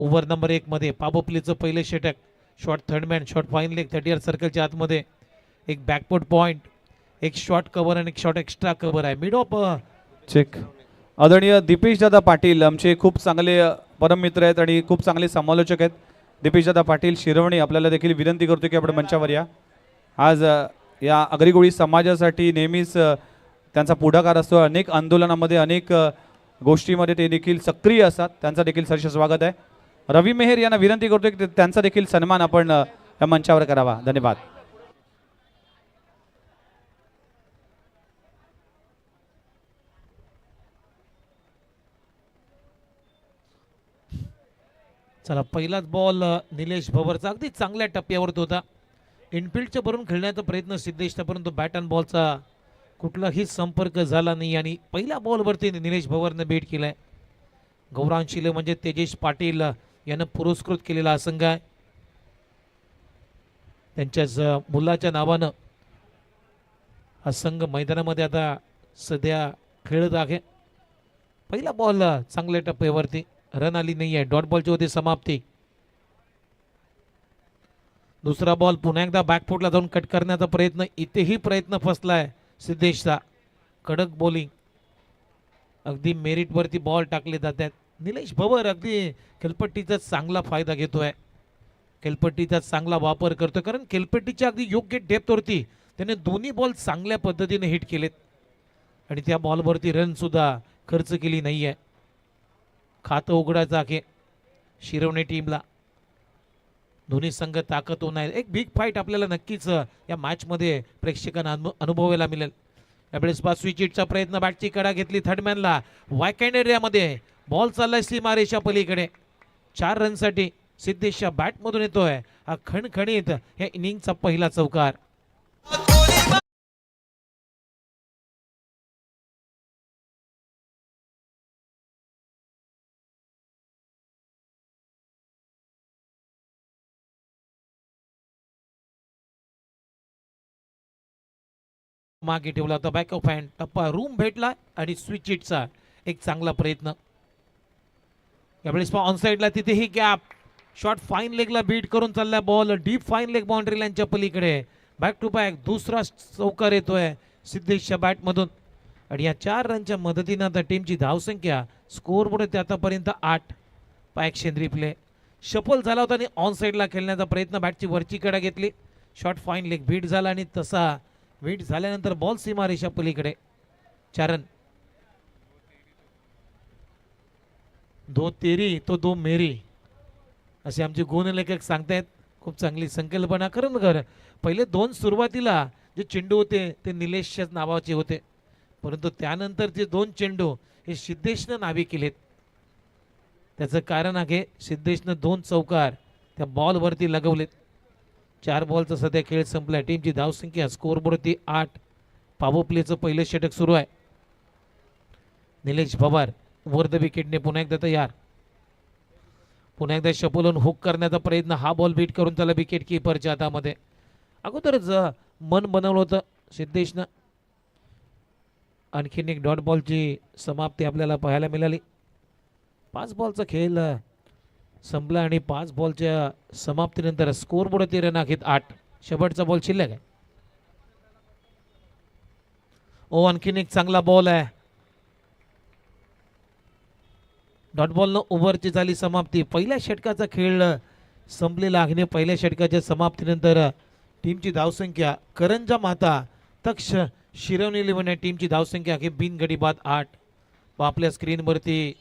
Over number 1 मध्ये पाबोपलीचं पहिले षटक. Shot third man, shot fine leg 30 सर्कलच्या आतमध्ये. एक बॅकफूट पॉइंट, एक शॉट कव्हर आणि एक शॉट एक्स्ट्रा कव्हर आहे. Mid off check. आदरणीय दीपेश दादा पाटील आमचे खूप चांगले परम मित्र आहेत आणि खूप चांगले समालोचक आहेत. दीपेश दादा पाटील शिरवणी आपल्याला देखील विनंती करतो की आपण मंचावर या. आज या आगरीकोळी समाजासाठी नेहमीच त्यांचा पुढाकार असतो. अनेक आंदोलनामध्ये अनेक गोष्टीमध्ये ते देखील सक्रिय असतात. त्यांचा देखील सहर्ष स्वागत आहे. रवी मेहर यांना विनंती करतो की त्यांचा देखील सन्मान आपण या मंचावर करावा. धन्यवाद. चला पहिलाच बॉल निलेश भवरचा अगदी चांगल्या टप्प्यावरती होता. इनफिल्डच्या भरून खेळण्याचा प्रयत्न सिद्धेशचा, परंतु बॅट अँड बॉलचा कुठलाही संपर्क झाला नाही आणि पहिल्या बॉलवरती निलेश भवरने बेट केलाय. गौरांशीले म्हणजे तेजेश पाटील यानं पुरस्कृत केलेला हा संघ आहे. त्यांच्याच मुलाच्या नावानं हा संघ मैदानामध्ये आता सध्या खेळत आहे. पहिला बॉल चांगल्या टप्प्यावरती, रन आली नाही आहे. डॉट बॉलची होती समाप्ती. दुसरा बॉल पुन्हा एकदा बॅकफुटला जाऊन कट करण्याचा प्रयत्न. इथेही प्रयत्न फसलाय सिद्धेशचा. कडक बॉलिंग, अगदी मेरिटवरती बॉल टाकले जातात. निलेश भवर अगदी खेलपट्टीचा चांगला फायदा घेतोय, खेलपट्टीचा चांगला वापर करतोय, कारण खेलपट्टीच्या अगदी योग्य डेप्थवरती त्याने दोन्ही बॉल चांगल्या पद्धतीने हिट केलेत आणि त्या बॉलवरती रन सुद्धा खर्च केली नाही आहे. खातं उघडायचं आहे शिरवणे टीमला. दोन्ही संघ ताकदवान आहेत. एक बिग फाईट आपल्याला नक्कीच या मॅचमध्ये प्रेक्षकांना अनुभवायला मिळेल. यावेळेस स्विच हिटचा प्रयत्न, बॅटची कडा घेतली थर्डमॅनला. वायकॅन्ड एरियामध्ये बॉल चाललाय सीमारेषा पलीकडे. 4 रनसाठी सिद्धेशच्या बॅटमधून येतोय हा खणखणीत या इनिंगचा पहिला चौकार. मागे ठेवला होता बॅक ऑफ हँड. टप्पा रूम भेटला आणि स्विच हिटचा एक चांगला प्रयत्न. यावेळेस ऑन साइडला तिथेही गॅप. शॉट फाईन लेगला बीट करून चाललाय ball. Deep fine leg boundary लाईनच्या पलीकडे. बॅक टू बॅक दुसरा चौकार येतोय सिद्धेशच्या बॅटमधून आणि या 4 रनच्या मदतीनं आता टीमची धावसंख्या स्कोर बोर्ड आतापर्यंत 8. ॲक्शन रिप्ले शफल झाला होता आणि ऑन साइडला खेळण्याचा प्रयत्न. बॅटची वरची कडा घेतली. शॉट फाईन लेग बीट झाला आणि तसा बीट झाल्यानंतर बॉल सीमारेषा पलीकडे. 4 रन. 2 तेरी तो 2 मेरी असे आमचे गुणलेखक सांगतायत. खूप चांगली संकल्पना. खरं पहिले 2 सुरुवातीला जे चेंडू होते ते निलेशच्याच नावाचे होते, परंतु त्यानंतर जे 2 चेंडू हे सिद्धेशनं नावे केलेत. त्याचं कारण आहे सिद्धेशनं 2 चौकार त्या बॉलवरती लगवलेत. 4 बॉलचा सध्या खेळ संपलाय. टीमची धावसंख्या स्कोरबोर्डवरती 8. पावोप्लेचं पहिलं षटक सुरू आहे. निलेश भवार वर द विकेटने पुन्हा एकदा तयार. पुन्हा एकदा शपलून हुक करण्याचा प्रयत्न. हा बॉल बीट करून त्याला विकेट किपरच्या हातामध्ये. अगोदरच मन बनवलं होतं सिद्धेशनं. आणखीन एक डॉट बॉलची समाप्ती आपल्याला पाहायला मिळाली. 5 बॉलचा खेळ संपला आणि 5 बॉलच्या समाप्तीनंतर स्कोरबोर्ड रन आहेत 8. शेवटचा बॉल शिल्लक आहे. आणखीन एक चांगला बॉल आहे. डॉट बॉलनं ओव्हरची झाली समाप्ती. पहिल्या षटकाचा खेळ संपलेला आहे. पहिल्या षटकाच्या समाप्तीनंतर टीमची धावसंख्या करंजा माता तक्ष शिरवणी 11 टीमची धावसंख्या आहे बिनगडी बाद 8. व आपल्या स्क्रीनवरती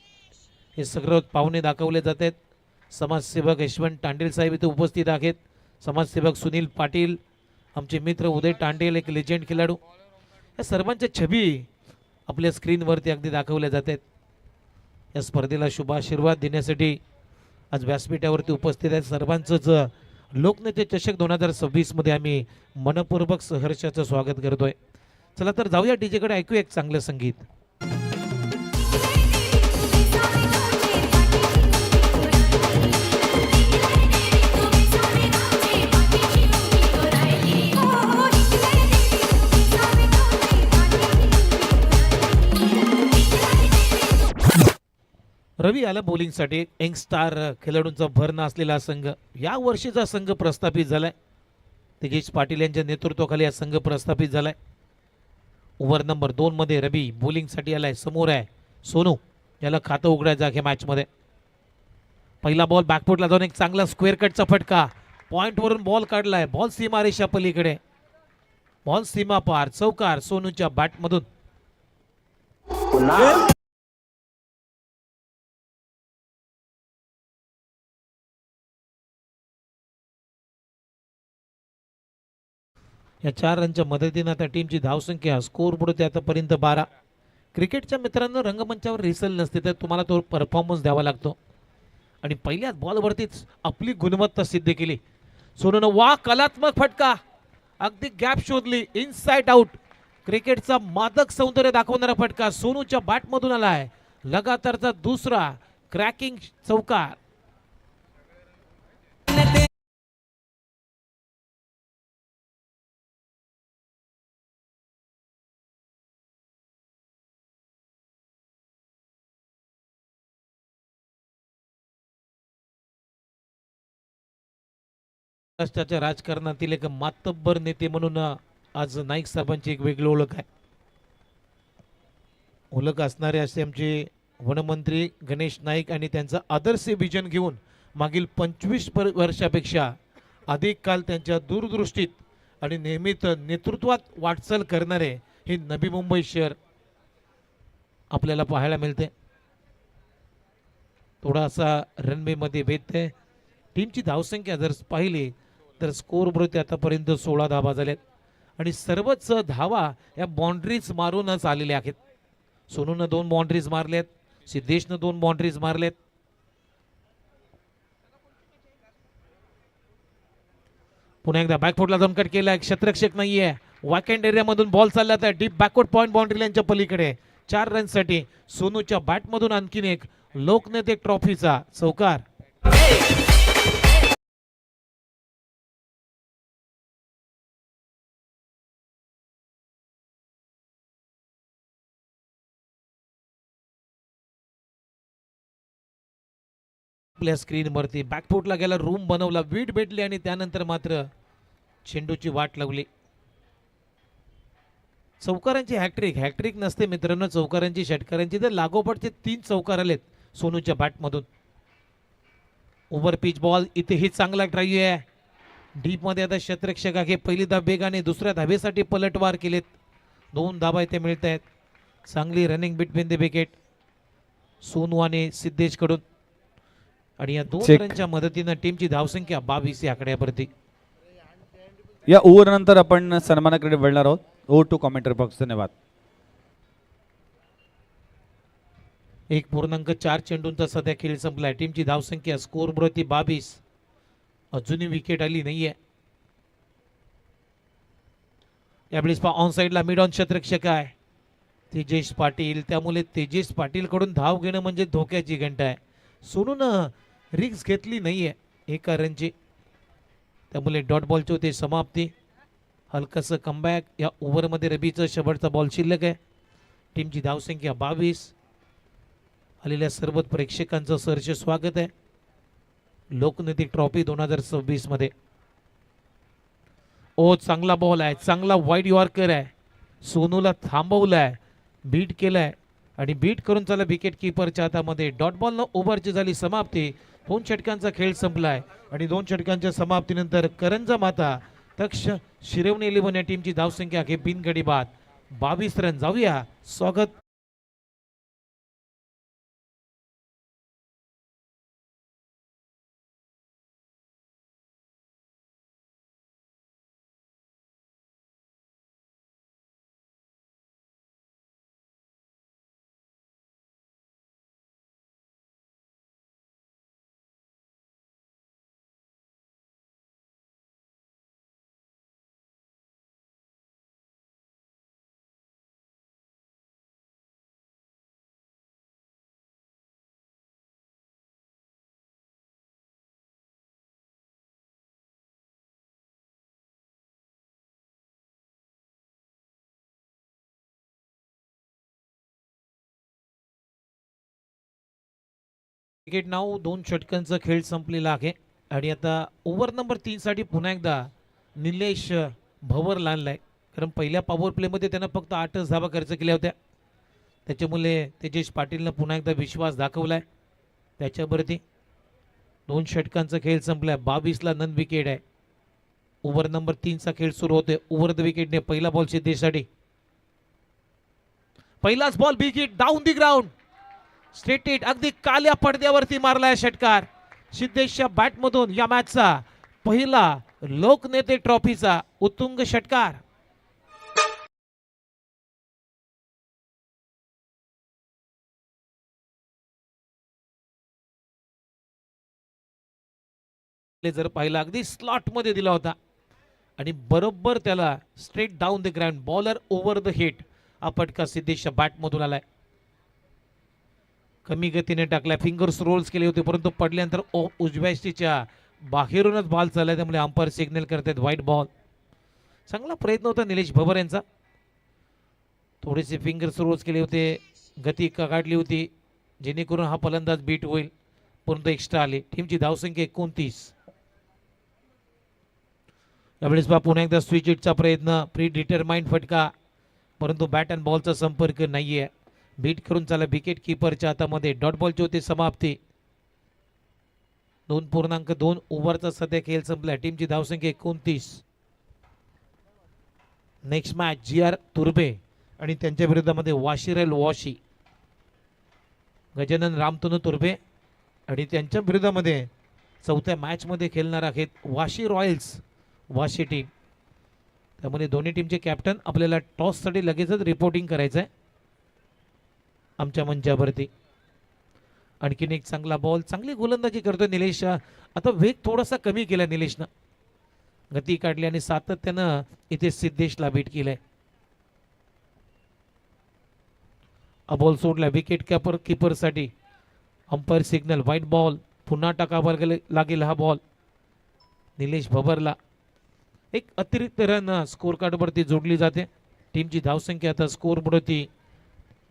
हे सगळं पाहुणे दाखवले जात आहेत. समाजसेवक यशवंत टांडेल साहेब इथे उपस्थित आहेत. समाजसेवक सुनील पाटील, आमचे मित्र उदय टांडेल, एक लेजेंड खेळाडू. या सर्वांच्या छबी आपल्या स्क्रीनवरती अगदी दाखवल्या जात आहेत. या स्पर्धेला शुभाशीर्वाद देण्यासाठी आज व्यासपीठावरती उपस्थित आहेत. सर्वांचंच लोकनेते चषक 2026 मध्ये आम्ही मनपूर्वक सहर्षाचं स्वागत करतोय. चला तर जाऊया डीजेकडे, ऐकू एक चांगलं संगीत. रवी आला बॉलिंगसाठी. यंगस्टार खेळाडूंचा भरणा असलेला संघ, या वर्षीचा संघ प्रस्थापित झालाय. तेजेश पाटील यांच्या नेतृत्वाखाली हा संघ प्रस्थापित झालाय. ओव्हर नंबर 2 मध्ये रवी बॉलिंगसाठी आलाय. समोर आहे सोनू, याला खातं उघडायचं आहे मॅच मध्ये. पहिला बॉल बॅकफुटला जाऊन एक चांगला स्क्वेअर कटचा फटका. पॉइंट वरून बॉल काढलाय. बॉल सीमारेषा पलीकडे, बॉल सीमा पार. चौकार सोनूच्या बॅट मधून. या 4 रनच्या मदतीने आता टीमची धावसंख्या स्कोर बुडते आतापर्यंत 12. क्रिकेटच्या मित्रांनो, रंगमंचावर रिसल नसते तर तुम्हाला तो परफॉर्मन्स द्यावा लागतो. आणि पहिल्याच बॉलवरतीच आपली गुणवत्ता सिद्ध केली सोनूनं. वा, कलात्मक फटका, अगदी गॅप शोधली. Inside out. क्रिकेटचा मादक सौंदर्य दाखवणारा फटका सोनूच्या बॅटमधून आलाय. लगातारचा दुसरा क्रॅकिंग चौकार. महाराष्ट्राच्या राजकारणातील एक मातब्बर नेते म्हणून आज नाईक साहेबांची एक वेगळी ओळख आहे. ओळख असणारे असे आमचे वनमंत्री गणेश नाईक आणि त्यांचा आदर्श विजन घेऊन मागील 25 वर्षापेक्षा अधिक काल त्यांच्या दूरदृष्टीत आणि नेहमीच नेतृत्वात वाटचाल करणारे हे नवी मुंबई शहर आपल्याला पाहायला मिळते. थोडासा रनवे मध्ये भेटते. टीमची धावसंख्या जर पाहिली तर स्कोर बरोबर आतापर्यंत 16 धावा झाल्यात आणि सर्वच धावा या बाउंड्रीज मारूनच आलेल्या आहेत. सोनूनं 2 बाउंड्रीज मारल्यात, सिद्धेशनं 2 बाउंड्रीज मारल्यात. पुन्हा एकदा बॅकफुटला जाऊन कट केलाय. क्षेत्ररक्षक नाहीये. वॅकेंट एरिया मधून बॉल चालला तर डीप बॅकवर्ड पॉइंट बाउंड्री लाईनच्या पलीकडे. 4 रनसाठी सोनूच्या बॅटमधून आणखीन एक लोकनेते ट्रॉफीचा चौकार. आपल्या स्क्रीनवरती बॅकफुटला गेला, रूम बनवला, वीट भेटली आणि त्यानंतर मात्र चेंडूची वाट लावली. चौकारांची हॅट्रिक, हॅट्रिक नसते मित्रांनो चौकारांची, षटकारांची. तर लागोपाठचे 3 चौकार आलेत सोनूच्या बॅटमधून. ओव्हर पिच बॉल, इथेही चांगला ड्राईव्ह आहे. डीप मध्ये आता क्षेत्ररक्षक आहे. पहिली धाव वेगाने, दुसऱ्या धावेसाठी पलटवार केलेत. 2 धावा इथे मिळत आहेत. चांगली running between the wicket Sonu आणि सिद्धेश कडून. आणि या 2 रनच्या मदतीने टीमची धावसंख्या 22 या आकड्यावरती. या ओव्हर नंतर आपण सन्मानाकडे वळणार आहोत. Over to commentary box. धन्यवाद. 1.4 चेंडूंचा सध्या खेळ संपलाय. टीमची धावसंख्या स्कोर बरोबर 22. अजूनही विकेट आली नाहीये. यावेळेस ऑन साइडला मिड ऑन क्षेत्ररक्षक आहे तेजेश पाटील. त्यामुळे तेजेश पाटील कडून धाव घेणं म्हणजे धोक्याची घंटा आहे. सोनूनं रिक्स घेतली नाहीये 1 रनची. त्यामुळे डॉट बॉलची होते समाप्ती. हलकस कमबॅक. या ओव्हरमध्ये रबीचा शेवटचा बॉल शिल्लक आहे. टीमची धावसंख्या 22. आलेल्या सर्व प्रेक्षकांचं सहर्ष स्वागत आहे लोकनेते ट्रॉफी 2026 मध्ये. ओ, चांगला बॉल आहे, चांगला वाईड यॉर्कर आहे. सोनूला थांबवलाय, बीट केलाय आणि बीट करून चला विकेट किपरच्या हातामध्ये. डॉट बॉल न ओव्हरची झाली समाप्ती. 2 षटकांचा खेळ संपलाय आणि 2 षटकांच्या समाप्तीनंतर करंजा माता तक्ष शिरवणे 11 या टीमची धावसंख्या आहे बिनगडी बाद 22 रन. जाऊया स्वागत विकेट नाव 2 षटकांचा खेळ संपलेला आहे आणि आता ओव्हर नंबर 3 साठी पुन्हा एकदा निलेश भवर लानलाय. कारण पहिल्या पॉवर प्लेमध्ये त्यानं फक्त 8च धावा खर्च केल्या होत्या. त्याच्यामुळे तेजेश पाटीलनं पुन्हा एकदा विश्वास दाखवलाय त्याच्यावरती. 2 षटकांचा खेळ संपलाय. 22ला नन विकेट आहे. ओव्हर नंबर 3 चा खेळ सुरू होतोय. ओव्हर द विकेटने पहिला बॉल सिद्धेशसाठी. पहिलाच ball wicket down the ground. Straight hit अगदी काल्या पडद्यावरती मारलाय षटकार. सिद्धेशच्या बॅटमधून या मॅचचा पहिला लोकनेते ट्रॉफीचा उत्तुंग षटकार. जर पाहिला अगदी स्लॉट मध्ये दिला होता आणि बरोबर त्याला straight down the ground bowler over the hit हा फटका सिद्धेशच्या बॅटमधून आलाय. कमी गतीने टाकलाय. फिंगर्स रोल्स केले होते परंतु पडल्यानंतर उजव्या स्टिच्या बाहेरूनच बॉल चाललाय. त्यामुळे अंपायर सिग्नल करतात व्हाईट बॉल. चांगला प्रयत्न होता निलेश भवर यांचा. थोडेसे फिंगर्स रोल्स केले होते. गती काढली होती जेणेकरून हा फलंदाज बीट होईल. परंतु एक्स्ट्रा आले. टीमची धावसंख्या 29. यावेळेस पुन्हा एकदा स्विच हिटचा प्रयत्न. प्री डिटरमाइंड फटका परंतु बॅट अँड बॉलचा संपर्क नाहीये. बीट करून चाला विकेट किपरच्या हातामध्ये. डॉट बॉलची होती समाप्ती. 2.2 ओव्हरचा सध्या खेळ संपला. टीमची धावसंख्या 29. नेक्स्ट मॅच GR तुर्बे आणि त्यांच्या विरोधामध्ये वाशिरेल वॉशी. गजानन रामतनू तुर्बे आणि त्यांच्या विरोधामध्ये चौथ्या मॅच मध्ये खेळणार आहेत वाशी रॉयल्स वाशी टीम. त्यामुळे दोन्ही टीमचे कॅप्टन आपल्याला टॉससाठी लगेचच रिपोर्टिंग करायचं आहे आमच्या मंचावरती. आणखीन एक चांगला बॉल. चांगली गोलंदाजी करतोय निलेश. आता वेग थोडासा कमी केला निलेशनं. गती काढली आणि सातत्यानं इथे सिद्धेशला बीट केलंय. बॉल सोडला विकेट किपरसाठी. Umpire signal white ball. पुन्हा टाकावा लागेल हा बॉल निलेश भवरला. एक अतिरिक्त रन स्कोर कार्ड वरती जोडली जाते. टीमची धावसंख्या आता स्कोर वरती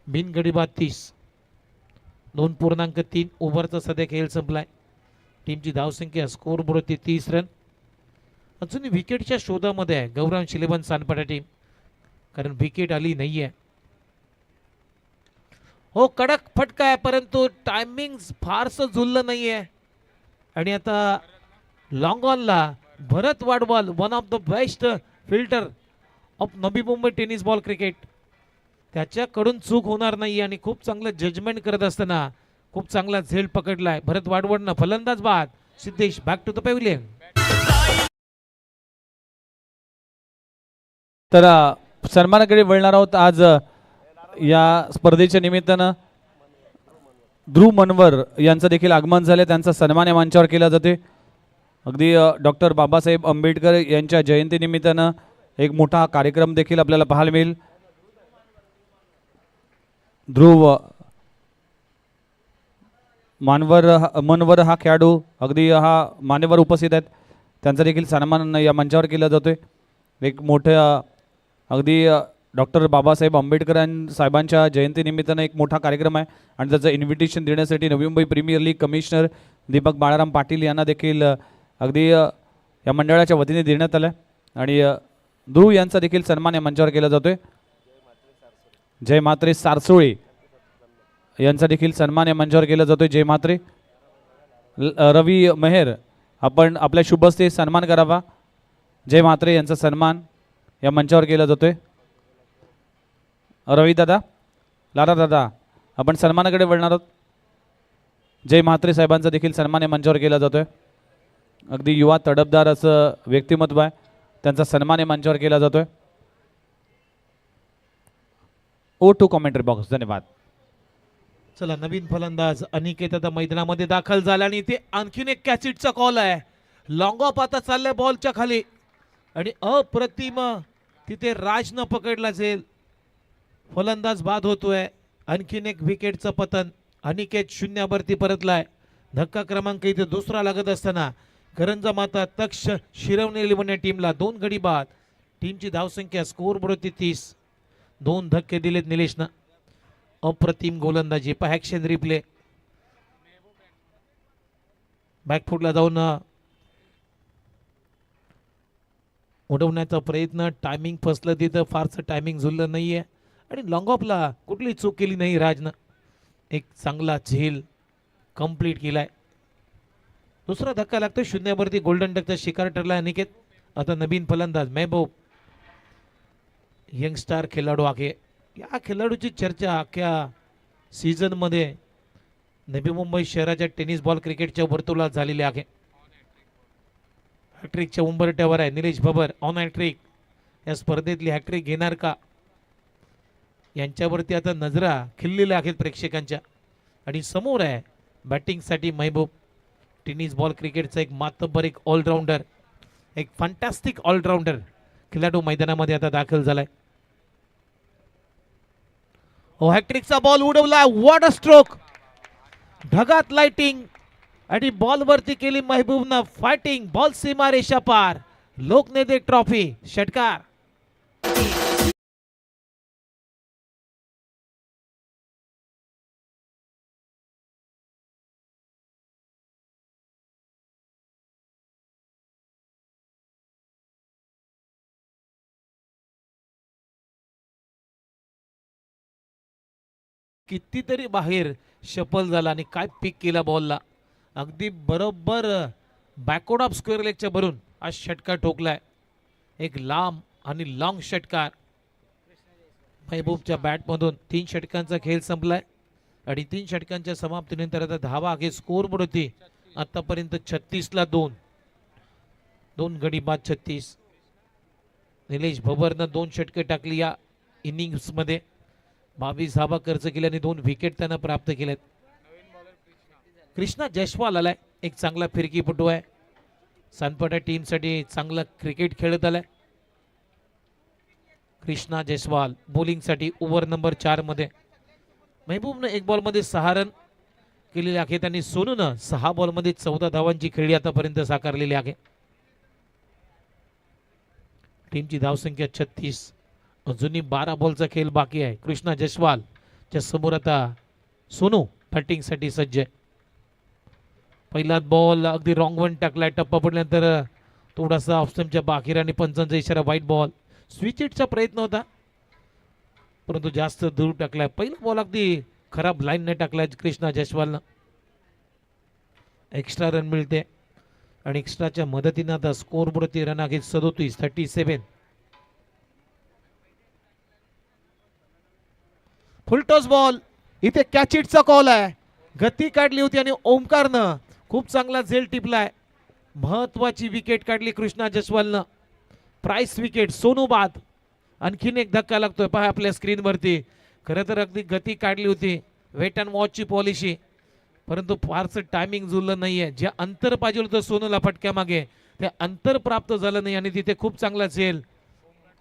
बिनगडी बाद 30. 2.3 ओव्हरचा सध्या खेळ संपलाय. टीमची धावसंख्या स्कोर वरती 30 रन. अजून विकेटच्या शोधामध्ये आहे गौरव शिलेबन सानपाडा टीम. कारण विकेट आली नाहीये. हो कडक फटका आहे परंतु टायमिंग फारसं झुललं नाहीये. आणि आता लॉंग ऑनला Bharat Wadwal one of the best fielder of Navi Mumbai tennis ball cricket. त्याच्याकडून चूक होणार नाही आणि खूप चांगलं जजमेंट करत असताना खूप चांगला झेल पकडलाय भरत वाडवडनं. फलंदाज बाद. Siddhesh back to the pavilion. तर सन्मानाकडे वळणार आहोत. आज या स्पर्धेच्या निमित्तानं ध्रुव मनवर यांचं देखील आगमन झाले. त्यांचा सन्मान या मंचावर केला जाते. अगदी डॉक्टर बाबासाहेब आंबेडकर यांच्या जयंतीनिमित्तानं एक मोठा कार्यक्रम देखील आपल्याला पाहायला मिळेल. ध्रुव मनवर हा खेळाडू अगदी हा मान्यवर उपस्थित आहेत. त्यांचा देखील सन्मान या मंचावर केला जातोय. एक मोठ्या अगदी डॉक्टर बाबासाहेब आंबेडकर साहेबांच्या जयंतीनिमित्तानं एक मोठा कार्यक्रम आहे आणि त्याचं इन्व्हिटेशन देण्यासाठी Navi Mumbai premier league commissioner Deepak Balaram Patil यांना देखील अगदी या मंडळाच्या वतीने देण्यात आलं. आणि ध्रुव यांचा देखील सन्मान या मंचावर केला जातोय. जय म्हात्रे सारसोळे यांचा देखील सन्मान या मंचावर केला जातोय. जय म्हात्रे. रवी मेहर आपण आपल्या शुभ हस्ते सन्मान करावा. जय म्हात्रे यांचा सन्मान या मंचावर केला जातोय. रवी दादा लारा दादा आपण सन्मानाकडे वळणार आहोत. जय म्हात्रे साहेबांचा देखील सन्मान या मंचावर केला जातोय. अगदी युवा तडफदार असं व्यक्तिमत्व आहे. त्यांचा सन्मान या मंचावर केला जातोय. O2 commentary box. धन्यवाद. चला नवीन फलंदाज अनिकेत आता मैदानामध्ये दाखल झाला आणि इथे आणखीन एक कॅचिटचा कॉल आहे. लॉंग ऑफ आता चाललाय बॉलच्या खाली आणि अप्रतिम तिथे राजनं पकडला जाईल. फलंदाज बाद होतोय. आणखीन एक विकेटचं पतन. अनिकेत शून्यावरती परतलाय. धक्का क्रमांक इथे दुसरा लागत असताना करंजा माता तक्ष शिरवणे लिवण्या टीमला 2 गडी बाद. टीमची धावसंख्या स्कोर वरती 30. 2 धक्के दिलेत निलेशनं. अप्रतिम गोलंदाजी. Action replay. बॅकफुटला जाऊन उडवण्याचा प्रयत्न, टायमिंग फसलं तिथं, फारसं टायमिंग जुळलं नाहीये आणि लॉंग ऑफला कुठली चूक केली नाही राजनं. एक चांगला झेल कंप्लीट केलाय. दुसरा धक्का लागतो, शून्यावरती गोल्डन डकचा शिकार ठरला अनिकेत. आता नवीन फलंदाज महबूब, यंगस्टार खेळाडू आहे. या खेळाडूची चर्चा अख्ख्या सीझन मध्ये नवी मुंबई शहराच्या टेनिस बॉल क्रिकेटच्या वर्तुळात झालेली आहे. हॅट्रिकच्या उंबरट्यावर आहे निलेश भबर. ऑन हॅट्रिक या स्पर्धेतली हॅट्रिक घेणार का, यांच्यावरती आता नजरा खिळलेल्या आहेत प्रेक्षकांच्या. आणि समोर आहे बॅटिंगसाठी महबूब, टेनिस बॉल क्रिकेटचा एक मातब्बर, एक ऑलराऊंडर, एक फॅन्टॅस्टिक ऑलराऊंडर खेळाडू मैदानामध्ये आता दाखल झालाय. हॅट्रिकचा बॉल उडवला, व्हॉट अ स्ट्रोक, ढगात लाइटिंग आणि बॉल वरती केली महबूबनं फायटिंग. बॉल सीमारेषा पार, लोकनेते ट्रॉफी षटकार. कितीतरी बाहेर शफल झाला आणि काय पिक केला बॉलला, अगदी बरोबर बॅकवर्ड ऑफ स्क्वेअर लेगच्या भरून हा षटकार ठोकलाय. एक लांब आणि लॉंग षटकार महबूबच्या बॅटमधून. 3 षटकांचा खेळ संपलाय आणि 3 षटकांच्या समाप्तीनंतर आता धावा आहे स्कोर बोर्ड होती आतापर्यंत 36ला 2 गडी बाद 36. निलेश भबरनं 2 षटके टाकली या इनिंग्स मध्ये. 22 धावा खर्च केल्याने 2 विकेट त्यांना प्राप्त केल्यात. कृष्णा जयस्वाल आलाय, एक चांगला फिरकीपटू आहे. सानपडा टीमसाठी चांगला क्रिकेट खेळत आलाय. कृष्णा जयस्वाल बॉलिंगसाठी ओव्हर नंबर 4 मध्ये. महबूबनं 1 बॉलमध्ये 6 रन केलेले आहेत आणि सोनूनं 6 बॉलमध्ये 14 धावांची खेळी आतापर्यंत साकारलेली आहे. टीमची धावसंख्या 36. अजूनही 12 बॉलचा खेळ बाकी आहे. कृष्णा जयस्वाल च्या समोर आता सोनू बॅटिंगसाठी सज्ज आहे. पहिला बॉल अगदी रॉंग वन टाकलाय, टप्पा पडल्यानंतर थोडासा ऑप्शनच्या बाहेर आणि पंचांचा इशारा, व्हाईट बॉल. स्विच हिटचा प्रयत्न होता परंतु जास्त दूर टाकलाय. पहिला बॉल अगदी खराब लाईन ने टाकलाय कृष्णा जयस्वालनं. एक्स्ट्रा रन मिळते आणि एक्स्ट्राच्या मदतीनं आता स्कोर बोर्डवरती रन आहेत 37. फुलटॉस बॉल, इथे कॅच इटचा कॉल आहे. गती काढली होती आणि ओमकारनं खूप चांगला झेल टिपलाय. महत्वाची विकेट काढली कृष्णा जयस्वालनं. प्राइस विकेट, सोनू बाद. आणखीन एक धक्का लागतोय पहा आपल्या स्क्रीन वरती. खरं तर अगदी गती काढली होती, वेट अँड वॉचची पॉलिसी, परंतु फारसं टायमिंग जुळलं नाहीये. जे अंतर पाहिजे होतं सोनूला फटक्या मागे, ते अंतर प्राप्त झालं नाही आणि तिथे खूप चांगला झेल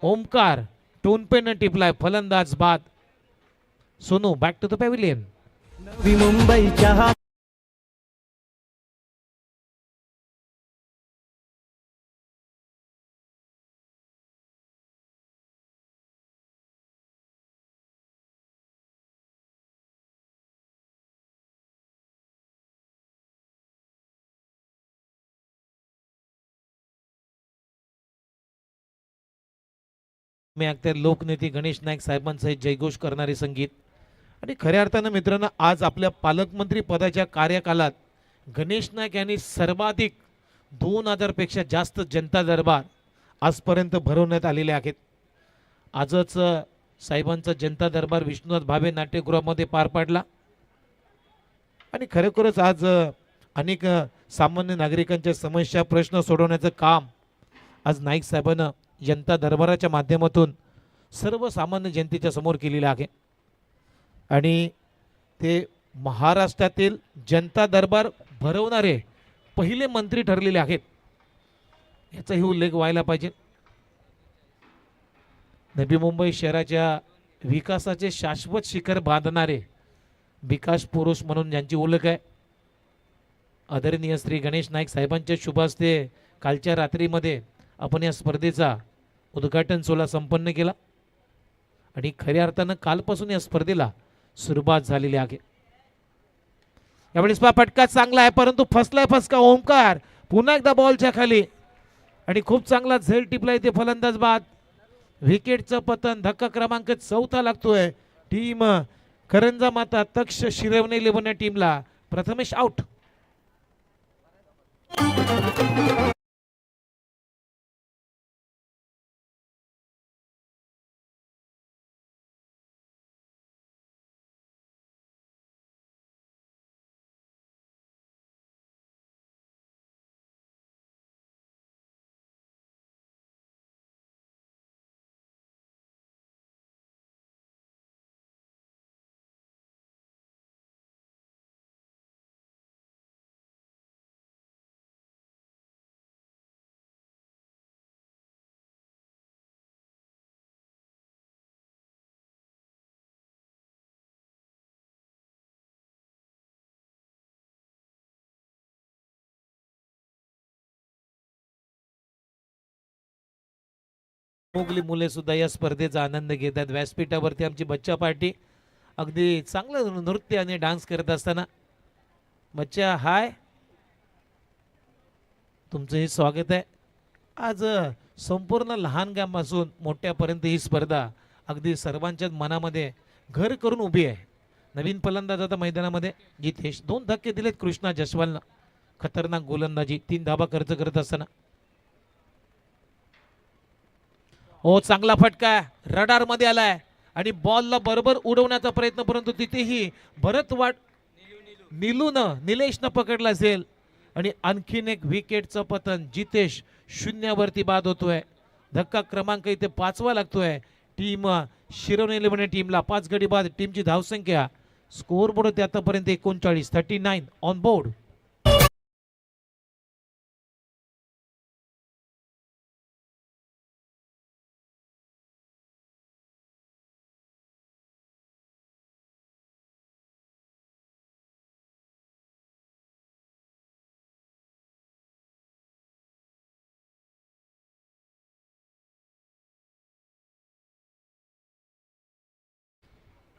ओमकार टोनपेनं टिपलाय. फलंदाज बाद. Sonu back to the pavilion. Navi मुंबईच्या मी अख्तर लोकनेते गणेश नाईक साहेबांसहित जयघोष करणारे संगीत. आणि खऱ्या अर्थानं मित्रांनो, आज आपल्या पालकमंत्री पदाच्या कार्यकालात गणेश नाईक यांनी सर्वाधिक 2000 पेक्षा जास्त जनता दरबार आजपर्यंत भरवण्यात आलेले आहेत. आजच साहेबांचा जनता दरबार विष्णुनाथ भावे नाट्यगृहामध्ये पार पाडला आणि खरोखरच आज अनेक सामान्य नागरिकांच्या समस्या प्रश्न सोडवण्याचं काम आज नाईक साहेबांना जनता दरबाराच्या माध्यमातून सर्वसामान्य जनतेच्या समोर केलेलं आहे. आणि ते महाराष्ट्रातील जनता दरबार भरवणारे पहिले मंत्री ठरलेले आहेत, याचाही उल्लेख व्हायला पाहिजे. नवी मुंबई शहराच्या विकासाचे शाश्वत शिखर बांधणारे विकास पुरुष म्हणून ज्यांची ओळख आहे, आदरणीय श्री गणेश नाईक साहेबांच्या शुभ हस्ते कालच्या रात्रीमध्ये आपण या स्पर्धेचा उद्घाटन सोहळा संपन्न केला आणि खऱ्या अर्थानं कालपासून या स्पर्धेला सुरुवात झालेली आहे. यावेळेस फटका चांगला आहे परंतु फसलाय फसका ओमकार पुन्हा एकदा बॉलच्या खाली आणि खूप चांगला झेल टिपला इथे फलंदाज बाद. विकेटचं पतन धक्का क्रमांक 4 लागतोय टीम करंजा माता तक्ष शिरवणे लेवण्या टीमला. प्रथमेश आउट. मोगली मुले सुद्धा या स्पर्धेचा आनंद घेतात. व्यासपीठावरती आमची बच्चा पार्टी अगदी चांगलं नृत्य आणि डान्स करत असताना. बच्चा हाय, तुमचंही स्वागत आहे. आज संपूर्ण लहानग्यापासून मोठ्यापर्यंत ही स्पर्धा अगदी सर्वांच्याच मनामध्ये घर करून उभी आहे. नवीन फलंदाज आता मैदानामध्ये जितेश. 2 धक्के दिलेत कृष्णा जसवालनं. खतरनाक गोलंदाजी 3 धाबा खर्च करत असताना. हो चांगला फटका रडार मध्ये आलाय आणि बॉलला बरोबर उडवण्याचा प्रयत्न परंतु तिथेही भरत वाट निलेशनं पकडला असेल आणि आणखीन एक विकेटचं पतन. जितेश 0वरती बाद होतोय. धक्का क्रमांक इथे 5वा लागतोय टीम शिरवणे लेवणे टीमला. 5 गडी बाद. टीमची धावसंख्या स्कोर बोर्ड होते आतापर्यंत 39 ऑन बोर्ड.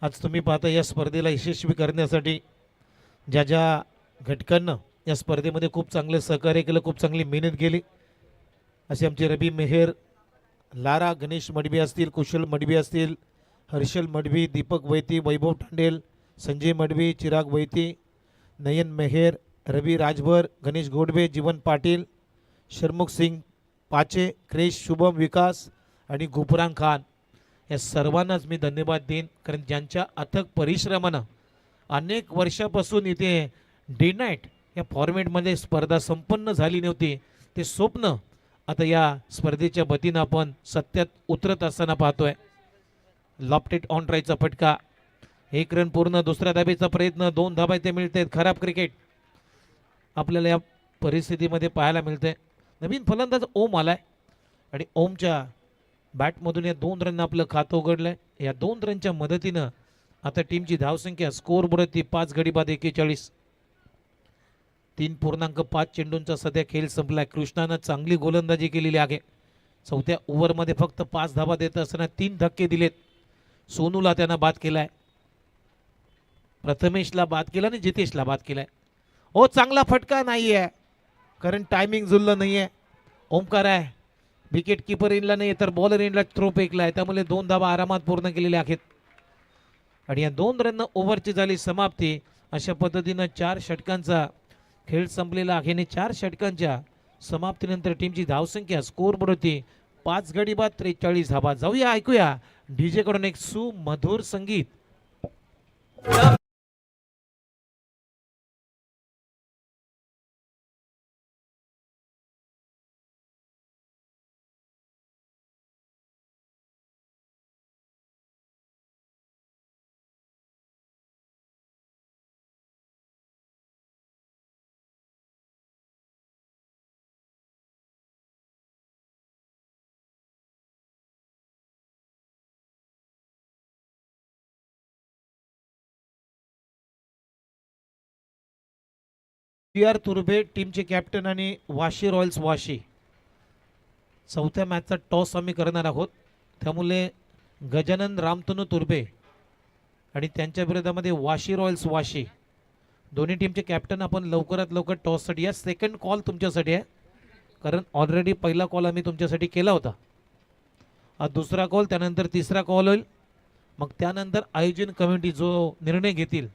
आज तुम्ही पाहता या स्पर्धेला यशस्वी करण्यासाठी ज्या ज्या घटकांना या स्पर्धेमध्ये खूप चांगले सहकार्य केलं, खूप चांगली मेहनत केली असे आमचे रबी मेहेर, लारा गणेश मडवी असतील, कुशल मडवी असतील, हर्षल मडवी, दीपक वैती, वैभव टांडेल, संजय मडवी, चिराग वैती, नयन मेहेर, रवी राजभर, गणेश गोडबे, जीवन पाटील, शर्मुख सिंग पाचे, क्रेश शुभम विकास आणि गुफरान खान या सर्वांनाच मी धन्यवाद देईन. कारण ज्यांच्या अथक परिश्रमानं अनेक वर्षापासून इथे डे नाईट या फॉर्मॅटमध्ये स्पर्धा संपन्न झाली नव्हती, ते स्वप्न आता या स्पर्धेच्या वतीनं आपण सत्यात उतरत असताना पाहतोय. लॉफ्टेड ऑन ट्रायचा फटका, 1 रन पूर्ण. दुसऱ्या धाबेचा प्रयत्न, 2 धाबा इथे मिळते. खराब क्रिकेट आपल्याला या परिस्थितीमध्ये पाहायला मिळते. नवीन फलंदाज ओम आलाय आणि ओमच्या बॅटमधून या 2 रन आपलं खातं उघडलंय. या 2 रनच्या मदतीनं आता टीमची धावसंख्या स्कोर बोर्डवरती 5 गडी बाद 41. 3.5 चेंडूंचा सध्या खेळ संपलाय. कृष्णानं चांगली गोलंदाजी केलेली आहे. 4थ्या ओव्हरमध्ये फक्त 5 धाबा देत असताना 3 धक्के दिलेत. सोनूला त्यानं बाद केलाय, प्रथमेशला बाद केला आणि जितेशला बाद केलाय. ओ चांगला फटका नाहीये कारण टायमिंग जुळलं नाहीये. ओमकार आहे, विकेट किपर इनला नाही तर बॉलर इनला थ्रो फेकलाय, त्यामुळे 2 धाबा आरामात पूर्ण केलेल्या आहेत आणि या 2 रन ओव्हरची झाली समाप्ती. अशा पद्धतीनं 4 षटकांचा खेळ संपलेला आहे आणि 4 षटकांच्या समाप्तीनंतर टीमची धावसंख्या स्कोर बोर्ड होती 5 गडी बाद 43 धाबा. जाऊया ऐकूया डीजे कडून एक सुमधुर संगीत. PR तुर्भे टीमचे कॅप्टन आणि वाशी रॉयल्स वाशी. 4थ्या मॅचचा टॉस आम्ही करणार आहोत, त्यामुळे गजानन रामतनू तुर्भे आणि त्यांच्या विरोधामध्ये वाशी रॉयल्स वाशी दोन्ही टीमचे कॅप्टन आपण लवकरात लवकर टॉससाठी या. सेकंड कॉल तुमच्यासाठी आहे, कारण ऑलरेडी पहिला कॉल आम्ही तुमच्यासाठी केला होता. हा दुसरा कॉल, त्यानंतर तिसरा कॉल होईल. मग त्यानंतर आयोजन कमिटी जो निर्णय घेतील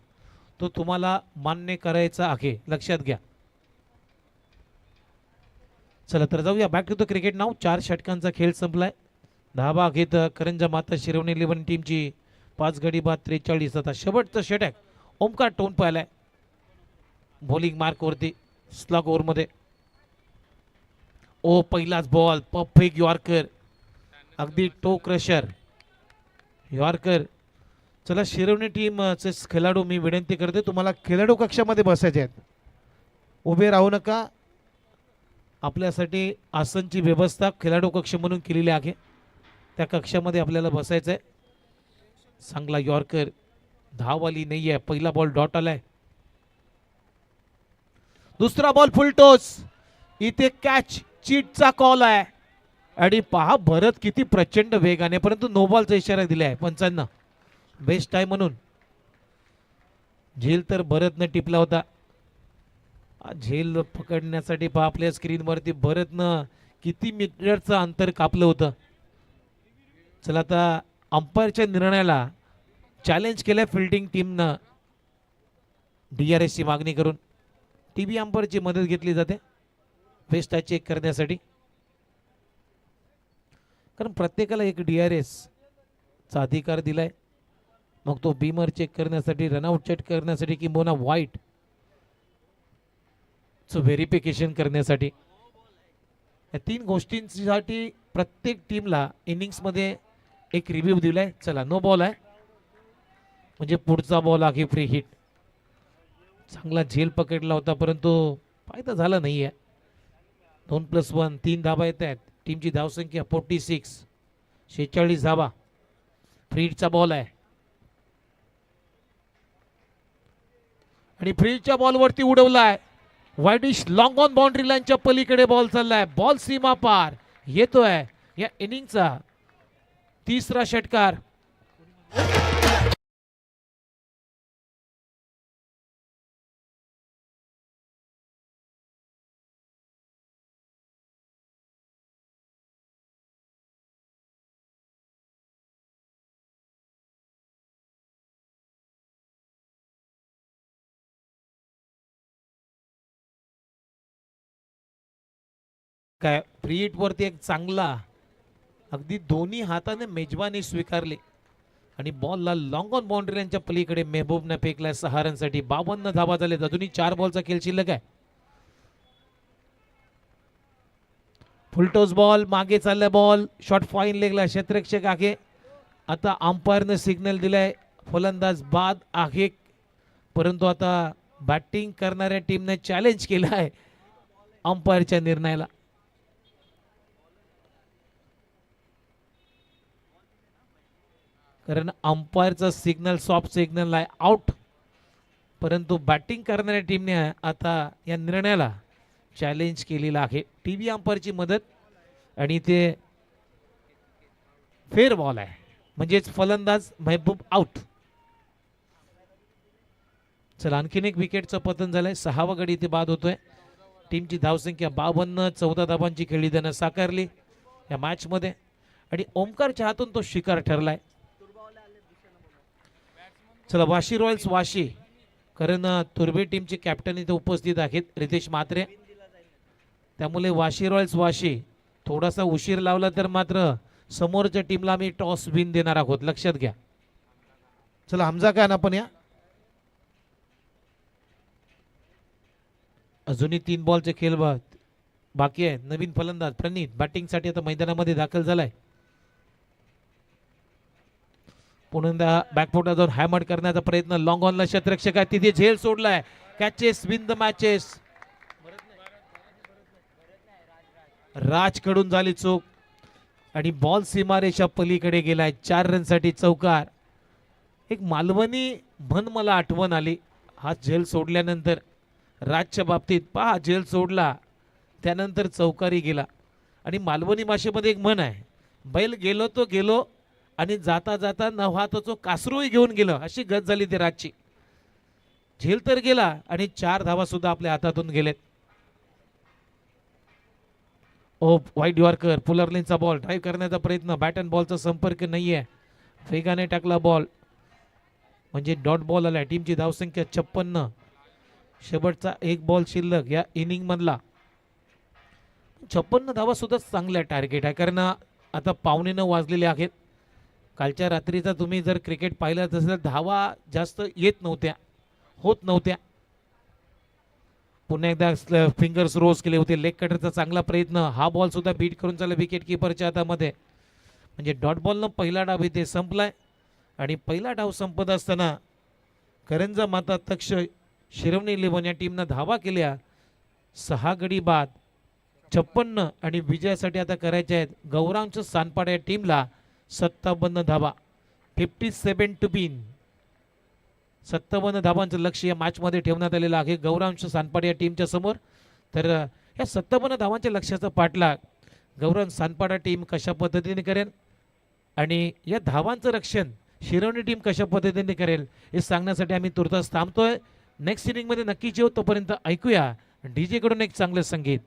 तो तुम्हाला मान्य करायचा आहे, लक्षात घ्या. चला तर जाऊया बॅक टू द क्रिकेट नाव. 4 षटकांचा खेळ संपलाय. धाबा घेत करंजा माता शिरवणी 11 टीमची 5 गडी बाद 43. आता शेवटचं षटक ओमकार टोन पाहिलाय बॉलिंग मार्कवरती स्लग ओव्हरमध्ये. ओ पहिलाच बॉल, परफेक्ट यॉर्कर, अगदी टो क्रशर यॉर्कर. चला शिरवणी टीमचे खेळाडू मी विनंती करते, तुम्हाला खेळाडू कक्षामध्ये बसायचे आहेत, उभे राहू नका. आपल्यासाठी आसनची व्यवस्था खेळाडू कक्ष म्हणून केलेली आहे, त्या कक्षामध्ये आपल्याला बसायचं आहे. चांगला यॉर्कर, धाववाली नाही आहे. पहिला बॉल डॉट आलाय, दुसरा बॉल फुल टॉस. इथे कॅच चीटचा कॉल आहे आणि पहा भरत किती प्रचंड वेगाने, परंतु नो बॉलचा इशारा दिलाय पंचांना, बेस्ट आहे म्हणून. झेल तर भरतनं टिपला होता. झेल पकडण्यासाठी पहा आपल्या स्क्रीनवरती भरतनं किती मीटरचं अंतर कापलं होतं. चला आता अंपायरच्या निर्णयाला चॅलेंज केलंय फिल्डिंग टीमनं DRS ची मागणी करून. टीव्ही अंपायरची मदत घेतली जाते बेस्ट चेक करण्यासाठी, कारण प्रत्येकाला एक DRS चा अधिकार दिलाय. मग तो बीमर चेक करण्यासाठी, रनआउट चेक करण्यासाठी किंवा वाईट व्हेरिफिकेशन करण्यासाठी. या 3 गोष्टींसाठी प्रत्येक टीमला इनिंग्समध्ये एक रिव्ह्यू दिलाय. चला नो बॉल आहे म्हणजे पुढचा बॉल आहे फ्री हिट. चांगला झेल पकडला होता परंतु फायदा झाला नाही आहे. 2+1 3 धाबा येत आहेत. टीमची धावसंख्या 46, 46 धाबा. फ्रीडचा बॉल आहे आणि फ्रीडच्या बॉलवरती उडवलाय वाईडिश लॉंग ऑन बाउंड्री लाईनच्या पलीकडे बॉल चाललाय. बॉल सीमा पार येतोय. या इनिंगचा तिसरा षटकार. काय फ्री हिट वरती एक चांगला अगदी दोन्ही हाताने मेजबानी स्वीकारली आणि बॉलला लॉंग ऑन बाउंड्री लाईनच्या पलीकडे मेहबूबने फेकलाय 6 रनसाठी. 52 धाबा झाले. अजूनही 4 बॉलचा खेळ शिल्लक आहे. फुलटोस बॉल, मागे चाललाय बॉल, शॉट फाईन लेगला क्षेत्ररक्षक आहे. आता अंपायरने सिग्नल दिलाय फलंदाज बाद आहे, परंतु आता बॅटिंग करणाऱ्या टीमने चॅलेंज केलं आहे अंपायरच्या निर्णयाला. कारण अंपायरचा सिग्नल सॉफ्ट सिग्नल आहे आउट, परंतु बॅटिंग करणाऱ्या टीमने आता या निर्णयाला चॅलेंज केलेला आहे. टीव्ही अंपायरची मदत आणि ते फेअर बॉल आहे म्हणजेच फलंदाज महबूब आउट. चला आणखीन एक विकेटचं पतन झालंय. 6वा गडी इथे बाद होतोय. टीमची धावसंख्या 52, 14 धाबांची खेळी त्यानं साकारली या मॅच मध्ये आणि ओमकारच्या हातून तो शिकार ठरलाय. चला वाशी रॉयल्स वाशी, कारण तुर्बे टीमचे कॅप्टन इथे उपस्थित आहेत रितेश म्हात्रे, त्यामुळे वाशी रॉयल्स वाशी थोडासा उशीर लावला तर मात्र समोरच्या टीमला आम्ही टॉस विन देणार आहोत, लक्षात घ्या. चला हमजा खान आपण या. अजूनही 3 बॉलचे खेळ बाकी आहे. नवीन फलंदाज प्रणित बॅटिंगसाठी आता मैदानामध्ये दाखल झालाय. पुन्हा बॅकफुटला जाऊन हॅमर करण्याचा प्रयत्न. लॉंग ऑनला क्षेत्ररक्षक आहे, तिथे झेल सोडलाय. Catches win the matches. राजकडून झाली चूक आणि बॉल सीमारेषा पलीकडे गेलाय. 4 रनसाठी चौकार. एक मालवणी म्हण मला आठवण आली हा झेल सोडल्यानंतर. राजच्या बाबतीत पहा, झेल सोडला त्यानंतर चौकारी गेला. आणि मालवणी भाषेमध्ये एक म्हण आहे, बैल गेलो तो गेलो आणि जाता जाता नव्हातोचो कासरूही घेऊन गेलं, अशी गत झाली ती राजची. झेल तर गेला आणि 4 धावा सुद्धा आपल्या हातातून गेलेत. ओ वाईट यॉर्कर, पुलरलिनचा बॉल ड्राईव्ह करण्याचा प्रयत्न, बॅट अँड बॉलचा संपर्क नाहीये, वेगाने टाकला बॉल, म्हणजे डॉट बॉल आलाय. टीमची धावसंख्या 56. शेवटचा एक बॉल शिल्लक या इनिंग मधला. 56 धावा सुद्धा चांगल्या टार्गेट आहे, कारण आता 9:15 वाजलेले आहेत. कालच्या रात्रीचा तुम्ही जर क्रिकेट पाहिलं तर धावा जास्त येत नव्हत्या, होत नव्हत्या. पुन्हा एकदा फिंगर्स रोज केले होते. लेग कटरचा चांगला प्रयत्न, हा बॉल सुद्धा बीट करून चालला विकेट किपरच्या हातामध्ये. म्हणजे डॉट बॉलनं पहिला डाव इथे संपलाय आणि पहिला डाव संपत असताना करंजा माता तक्ष शिरवणी 11 या टीमनं धावा केल्या 6 गडी बाद 56 आणि विजयासाठी आता करायचे आहेत गौरांग सानपाडा या टीमला 57 धावा. 57 टू बिन. 57 धावांचं लक्ष या मॅच मध्ये ठेवण्यात आलेलं आहे गौरांग सानपाडा या टीमच्या समोर. तर या 57 धावांच्या लक्ष्याचा पाठलाग गौरांग सानपाडा टीम कशा पद्धतीने करेल आणि या धावांचं रक्षण शिरवणी टीम कशा पद्धतीने करेल हे सांगण्यासाठी आम्ही तुर्तास थांबतोय. नेक्स्ट इनिंग मध्ये नक्कीच येऊ, तोपर्यंत ऐकूया डीजे कडून एक चांगलं संगीत.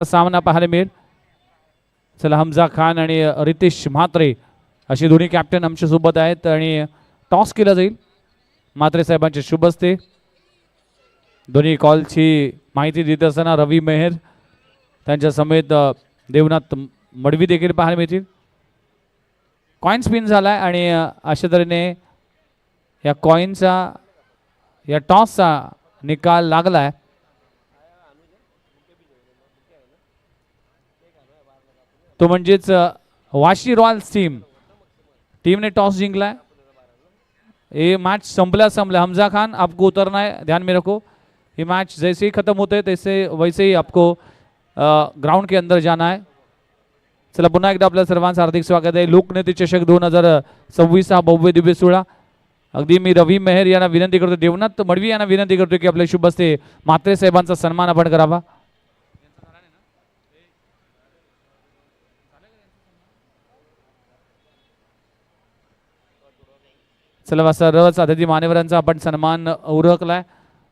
सामना पाहायला मिळेल. चला, हमजा खान आणि रितेश म्हात्रे अशी दोन्ही कॅप्टन आमच्या सोबत आहेत आणि टॉस केला जाईल. म्हात्रे साहेबांचे शुभ हस्ते. दोन्ही कॉलची माहिती देत असताना रवी मेहर त्यांच्या समेत देवनाथ मडवी देखील पाहायला मिळतील. कॉइन स्पिन झालाय आणि अशा तऱ्हेने या कॉइनचा या टॉसचा निकाल लागलाय. तो म्हणजेच वाशी रॉयल्स टीमने टॉस जिंकलाय. ये मैच संपला. हमजा खान आपको उतरना है, ध्यान में रखो. ये मैच जैसे ही खत्म होते तैसे वैसे ही आपको ग्राउंड के अंदर जाना है. चला, पुन्हा एकदा आपल्या सर्वांचं हार्दिक स्वागत आहे. लोकनेते चषक 2026 हा भव्य दिव्य सोहळा. अगदी मी रवी मेहर यांना विनंती करतो, देवनाथ मडवी यांना विनंती करतो की आपल्या शुभ हस्ते म्हात्रे साहेबांचा सन्मान आपण करावा. चला, सर्वच अतिथी मान्यवरांचा आपण सन्मान उरकलाय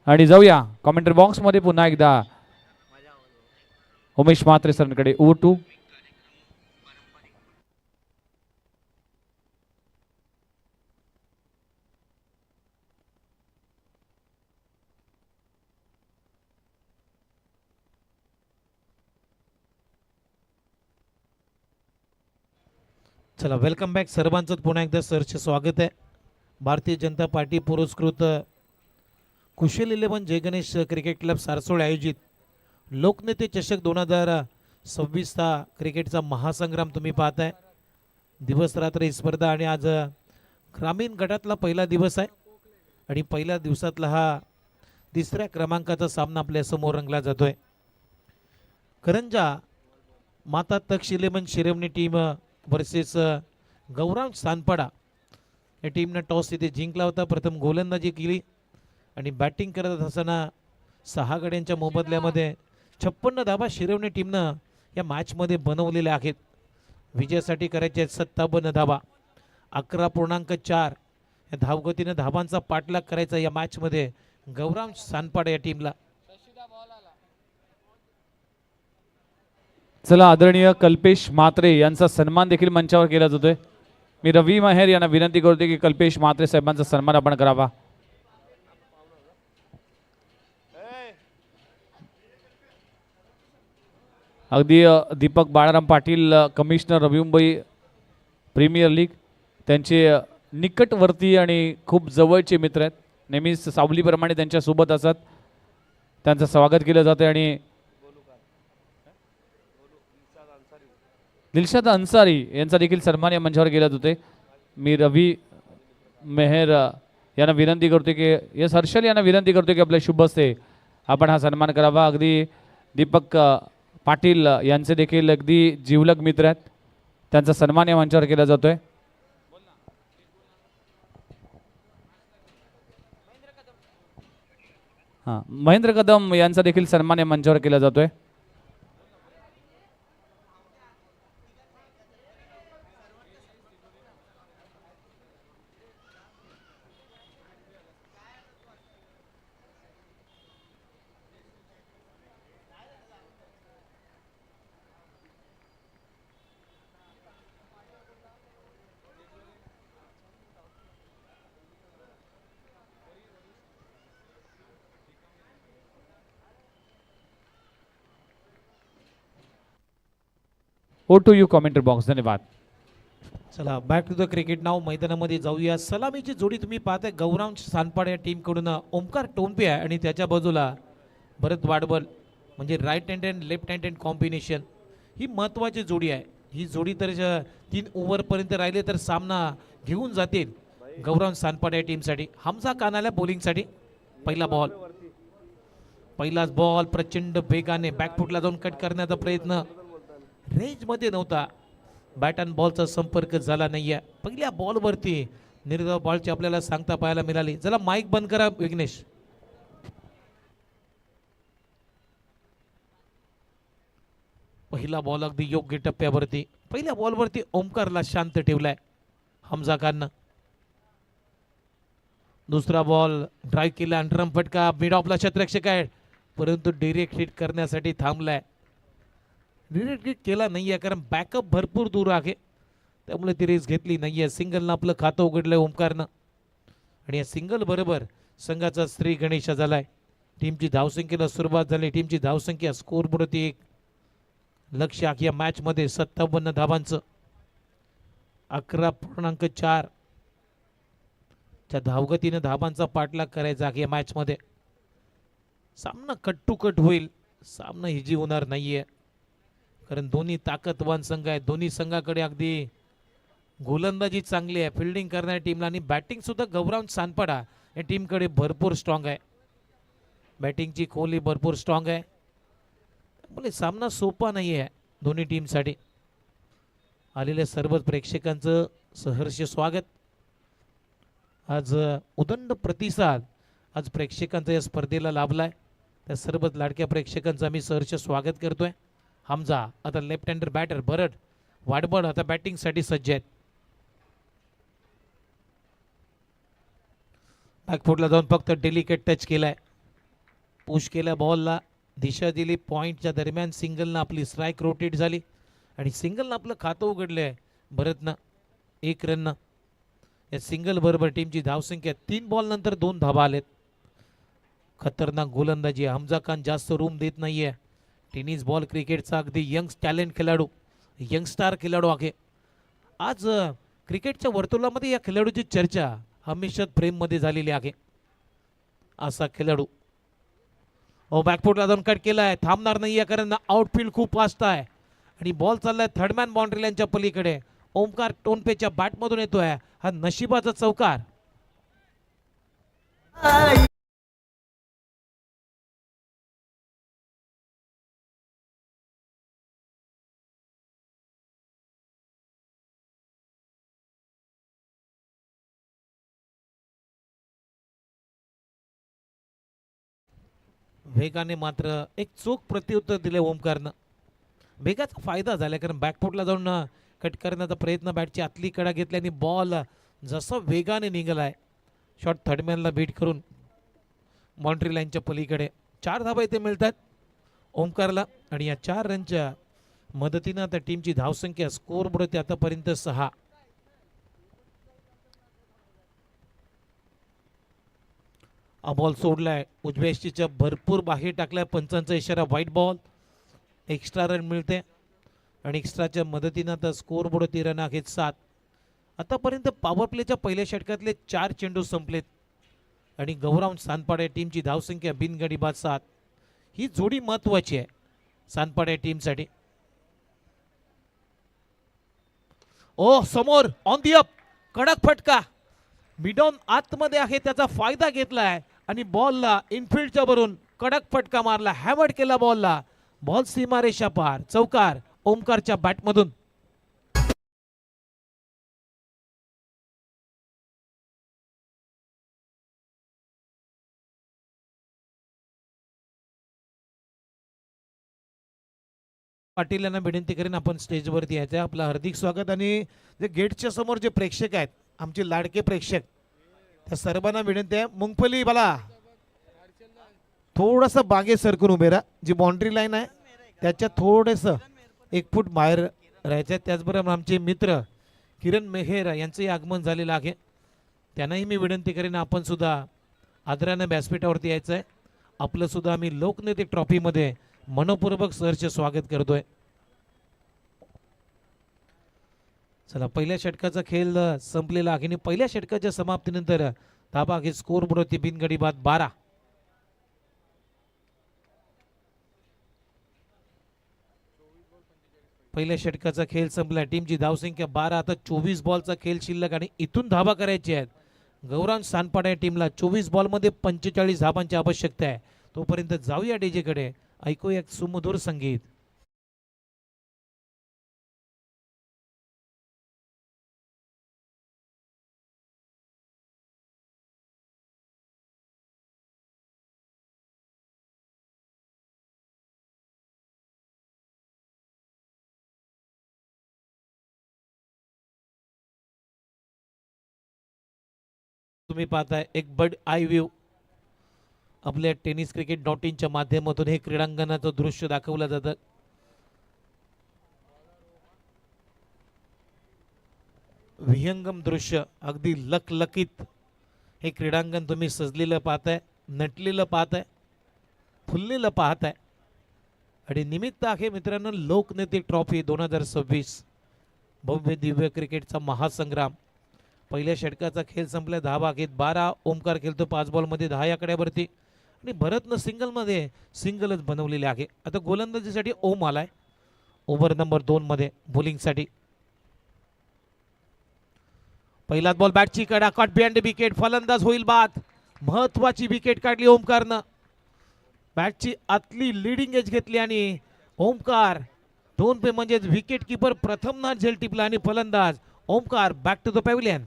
आणि जाऊया कॉमेंट्री बॉक्स मध्ये पुन्हा एकदा उमेश म्हात्रे सरांकडे. Over two. चला, वेलकम बॅक सर्वांचं पुन्हा एकदा सरचे स्वागत आहे. भारतीय जनता पार्टी पुरस्कृत कुशल 11 जय गणेश क्रिकेट क्लब सारसोळ आयोजित लोकनेते चषक 2026 चा क्रिकेटचा महासंग्राम तुम्ही पाहताय. दिवस रात्र ही स्पर्धा आणि आज ग्रामीण गटातला पहिला दिवस आहे आणि पहिल्या दिवसातला हा 3ऱ्या क्रमांकाचा सामना आपल्या समोर रंगला जातोय. करंजा माता तक्ष 11 शिरवणी टीम वर्सेस गौरांग सानपाडा या टीमने टॉस इथे जिंकला होता. प्रथम गोलंदाजी केली आणि बॅटिंग करत असताना 6 गड्यांच्या मोबदल्यामध्ये 56 धावा शिरवणी टीमनं या मॅचमध्ये बनवलेल्या आहेत. विजयासाठी करायचे आहेत 57 धावा. 11.4 या धावगतीने धावांचा पाठलाग करायचा या मॅचमध्ये गौरांग सानपाडा या टीमला. चला, आदरणीय कल्पेश म्हात्रे यांचा सन्मान देखील मंचावर केला जातोय. मी रवी मेहर यांना विनंती करतो की कल्पेश म्हात्रे साहेबांचा सन्मान आपण करावा. अगदी दीपक बाळाराम पाटील, कमिशनर रवी मुंबई प्रीमियर लीग, त्यांचे निकटवर्ती आणि खूप जवळचे मित्र आहेत. नेहमीच सावलीप्रमाणे त्यांच्या सोबत असतात. त्यांचं स्वागत केलं जाते आणि दिलशाद अन्सारी यांचा देखील सन्मान या मंचावर केला जातोय. मी रवी मेहर यांना विनंती करतो की यस हर्षल यांना विनंती करतो की आपल्या शुभ हस्ते आपण हा सन्मान करावा. अगदी दीपक पाटील यांचे देखील अगदी जिवलग मित्र आहेत. त्यांचा सन्मान या मंचावर केला जातोय. हां, महेंद्र कदम यांचा देखील सन्मान या मंचावर केला जातोय. Over to you commentary box. धन्यवाद. चला बॅक टू द क्रिकेट नाव मैदानामध्ये जाऊया. सलामीची जोडी तुम्ही पाहताय गौरांग सानपाड या टीमकडून ओमकार टोंपे आहे आणि त्याच्या बाजूला भरत वाडबल, म्हणजे right hand and left hand and combination. ही महत्त्वाची जोडी आहे. ही जोडी तर 3 ओव्हरपर्यंत राहिले तर सामना घेऊन जातील गौरांग सानपाड या टीमसाठी. हमजा कानाला बॉलिंगसाठी. पहिला बॉल, पहिलाच बॉल प्रचंड वेगाने बॅकफुटला जाऊन कट करण्याचा प्रयत्न, रेंजमध्ये नव्हता. बॅट अँड बॉलचा संपर्क झाला नाहीये. पहिल्या बॉलवरती निर्धाव बॉलची आपल्याला सांगता पाहायला मिळाली. चला माईक बंद करा विघ्नेश. पहिला बॉल अगदी योग्य टप्प्यावरती. पहिल्या बॉलवरती ओमकारला शांत ठेवलाय हमजा खाननं. दुसरा बॉल ड्राईव्ह केला, अंडरम फटका, मिड ऑफला शतरक्षक आहे परंतु डिरेक्ट हिट करण्यासाठी थांबलाय. डिरेक्ट हिट केला नाहीये कारण बॅकअप भरपूर दूर आहे, त्यामुळे ती रेस घेतली नाहीये. सिंगलनं आपलं खातं उघडलंय ओमकारनं आणि या सिंगल बरोबर संघाचा श्री गणेश झालाय. टीमची धावसंख्येला सुरुवात झाली. टीमची धावसंख्या स्कोरबोर्डवरती एक लक्ष आहे या मॅचमध्ये 57 धावांचं. 11.4 च्या धावगतीने धावांचा पाठलाग करायचा आहे या मॅचमध्ये. सामना कट टू कट होईल. सामना हिजी होणार नाहीये कारण दोन्ही ताकदवान संघ आहेत. दोन्ही संघाकडे अगदी गोलंदाजी चांगली आहे, फिल्डिंग करणाऱ्या टीमला, आणि बॅटिंग सुद्धा गौरांग सानपाडा या टीमकडे भरपूर स्ट्रॉंग आहे. बॅटिंगची खोली भरपूर स्ट्रॉंग आहे, त्यामुळे सामना सोपा नाही आहे दोन्ही टीमसाठी. आलेल्या सर्व प्रेक्षकांचं सहर्ष स्वागत. आज उदंड प्रतिसाद आज प्रेक्षकांचा या स्पर्धेला लाभलाय. त्या सर्व लाडक्या प्रेक्षकांचं आम्ही सहर्ष स्वागत करतोय. हमजा आता लेफ्ट हँडर बॅटर, भरत वाडबळ आता बॅटिंगसाठी सज्ज आहेत. बॅकफुटला जाऊन फक्त डेलिकेट टच केलाय, पुश केल्या बॉलला, दिशा दिली पॉइंटच्या दरम्यान. सिंगलनं आपली स्ट्राईक रोटेट झाली आणि सिंगलनं आपलं खातं उघडलंय भरतनं 1 रननं. या सिंगल बरोबर टीमची धावसंख्या 3 बॉल नंतर 2 धावा आलेत. खतरनाक गोलंदाजी. हमजा खान जास्त रूम देत नाहीये. टेनिस बॉल क्रिकेटचा अगदी यंग टॅलेंट खेळाडू, यंगस्टार खेळाडू आहे. आज क्रिकेटच्या वर्तुळामध्ये या खेळाडूची चर्चा हमेशा फ्रेममध्ये झालेली आहे. असा खेळाडू बॅकफुटला जाऊन कट केलाय, थांबणार नाहीये कारण आउटफील्ड खूप फास्ट आहे आणि बॉल चाललाय थर्डमॅन बाउंड्री लाईनच्या पलीकडे. ओमकार टोनपेच्या बॅटमधून येतोय हा नशिबाचा चौकार. वेगाने मात्र एक चोख प्रत्युत्तर दिले ओमकारनं. वेगाचा फायदा झाला कारण बॅकफुटला जाऊन कट करण्याचा प्रयत्न, बॅटची आतली कडा घेतल्याने बॉल जसा वेगाने निघालाय, शॉट थर्डमॅनला बीट करून बाउंड्री लाईनच्या पलीकडे. 4 धावा इथे मिळतात ओमकारला आणि या 4 रनच्या मदतीनं आता टीमची धावसंख्या स्कोरबोर्डवरती आतापर्यंत 6. बॉल सोडलाय उजव्या यष्टीच्या भरपूर बाहेर टाकलाय. पंचांचा इशारा व्हाईट बॉल. एक्स्ट्रा रन मिळते आणि एक्स्ट्राच्या मदतीनं आता स्कोरबोर्डवरती रन आहेत 7. आतापर्यंत पॉवर प्लेच्या पहिल्या षटकातले 4 चेंडू संपलेत आणि गौरांग सानपाडा या टीमची धावसंख्या बिनगडी बाद 7. ही जोडी महत्वाची आहे सानपाडा या टीमसाठी. ओ समोर ऑन दी अप, कडक फटका, मिडॉन आतमध्ये आहे त्याचा फायदा घेतलाय आणि बॉलला इनफिल्डच्या वरून कडक फटका मारला, हॅमर्ड केला बॉलला. बॉल सीमारेषा पार, चौकार ओमकारच्या बॅटमधून. पाटील यांना विनंती करेन आपण स्टेजवरती यायचं. आपलं हार्दिक स्वागत. आणि जे गेटच्या समोर जे प्रेक्षक आहेत, आमचे लाडके प्रेक्षक, त्या सर्वांना विनंती आहे, मुंगफली बाला थोडंसं बागे सरकून उभे राहा. जी बाउंड्री लाईन आहे त्याच्या थोडंसं 1 फूट बाहेर राहायचं आहे. त्याचबरोबर आमचे मित्र किरण मेहेर यांचंही आगमन झालेलं आहे. त्यांनाही मी विनंती करेन आपण सुद्धा आदरानं व्यासपीठावरती यायचं आहे. आपलं सुद्धा आम्ही लोकनेते ट्रॉफीमध्ये मनपूर्वक सहर्ष स्वागत करतोय. चला, पहिल्या षटकाचा खेळ संपलेला आहे आणि पहिल्या षटकाच्या समाप्तीनंतर धाबा आहे स्कोर बोर्डवरती बिनगडी बाद 12. पहिल्या षटकाचा खेळ संपला. टीमची धावसंख्या 12. आता 24 बॉलचा खेळ शिल्लक आणि इथून धाबा करायची आहेत. गौरांग सानपाडा या टीमला 24 बॉलमध्ये 45 धाबांची आवश्यकता आहे. तोपर्यंत जाऊया डीजे कडे, ऐकूया एक सुमधुर संगीत. तुम्ही पाहताय एक बर्ड आय व्ह्यू आपल्या टेनिस क्रिकेट .inच्या माध्यमातून हे क्रीडांगणाचं दृश्य दाखवलं जातं. विहंगम दृश्य, अगदी लखलखीत हे क्रीडांगण तुम्ही सजलेलं पाहताय, नटलेलं पाहताय, फुललेलं पाहताय. आणि निमित्त आहे मित्रांनो लोकनेते ट्रॉफी 2026 भव्य दिव्य क्रिकेटचा महासंग्राम. पहिल्या षटकाचा खेळ संपला. 10 भागेत 12. ओमकार खेळतो 5 बॉलमध्ये 10 आकड्यावरती. आणि भरतनं सिंगलमध्ये सिंगलच बनवलेले आहे. आता गोलंदाजीसाठी ओम आलाय ओव्हर नंबर 2 मध्ये बॉलिंगसाठी. पहिला बॉल बॅटची कडा कॉट बिहाइंड विकेट. फलंदाज होईल बाद. महत्वाची विकेट काढली ओमकारनं. बॅटची आतली लिडिंग एज घेतली आणि ओमकार 2 पे म्हणजे विकेट किपर प्रथम ना झेल टिपला आणि फलंदाज Omkar back to the pavilion.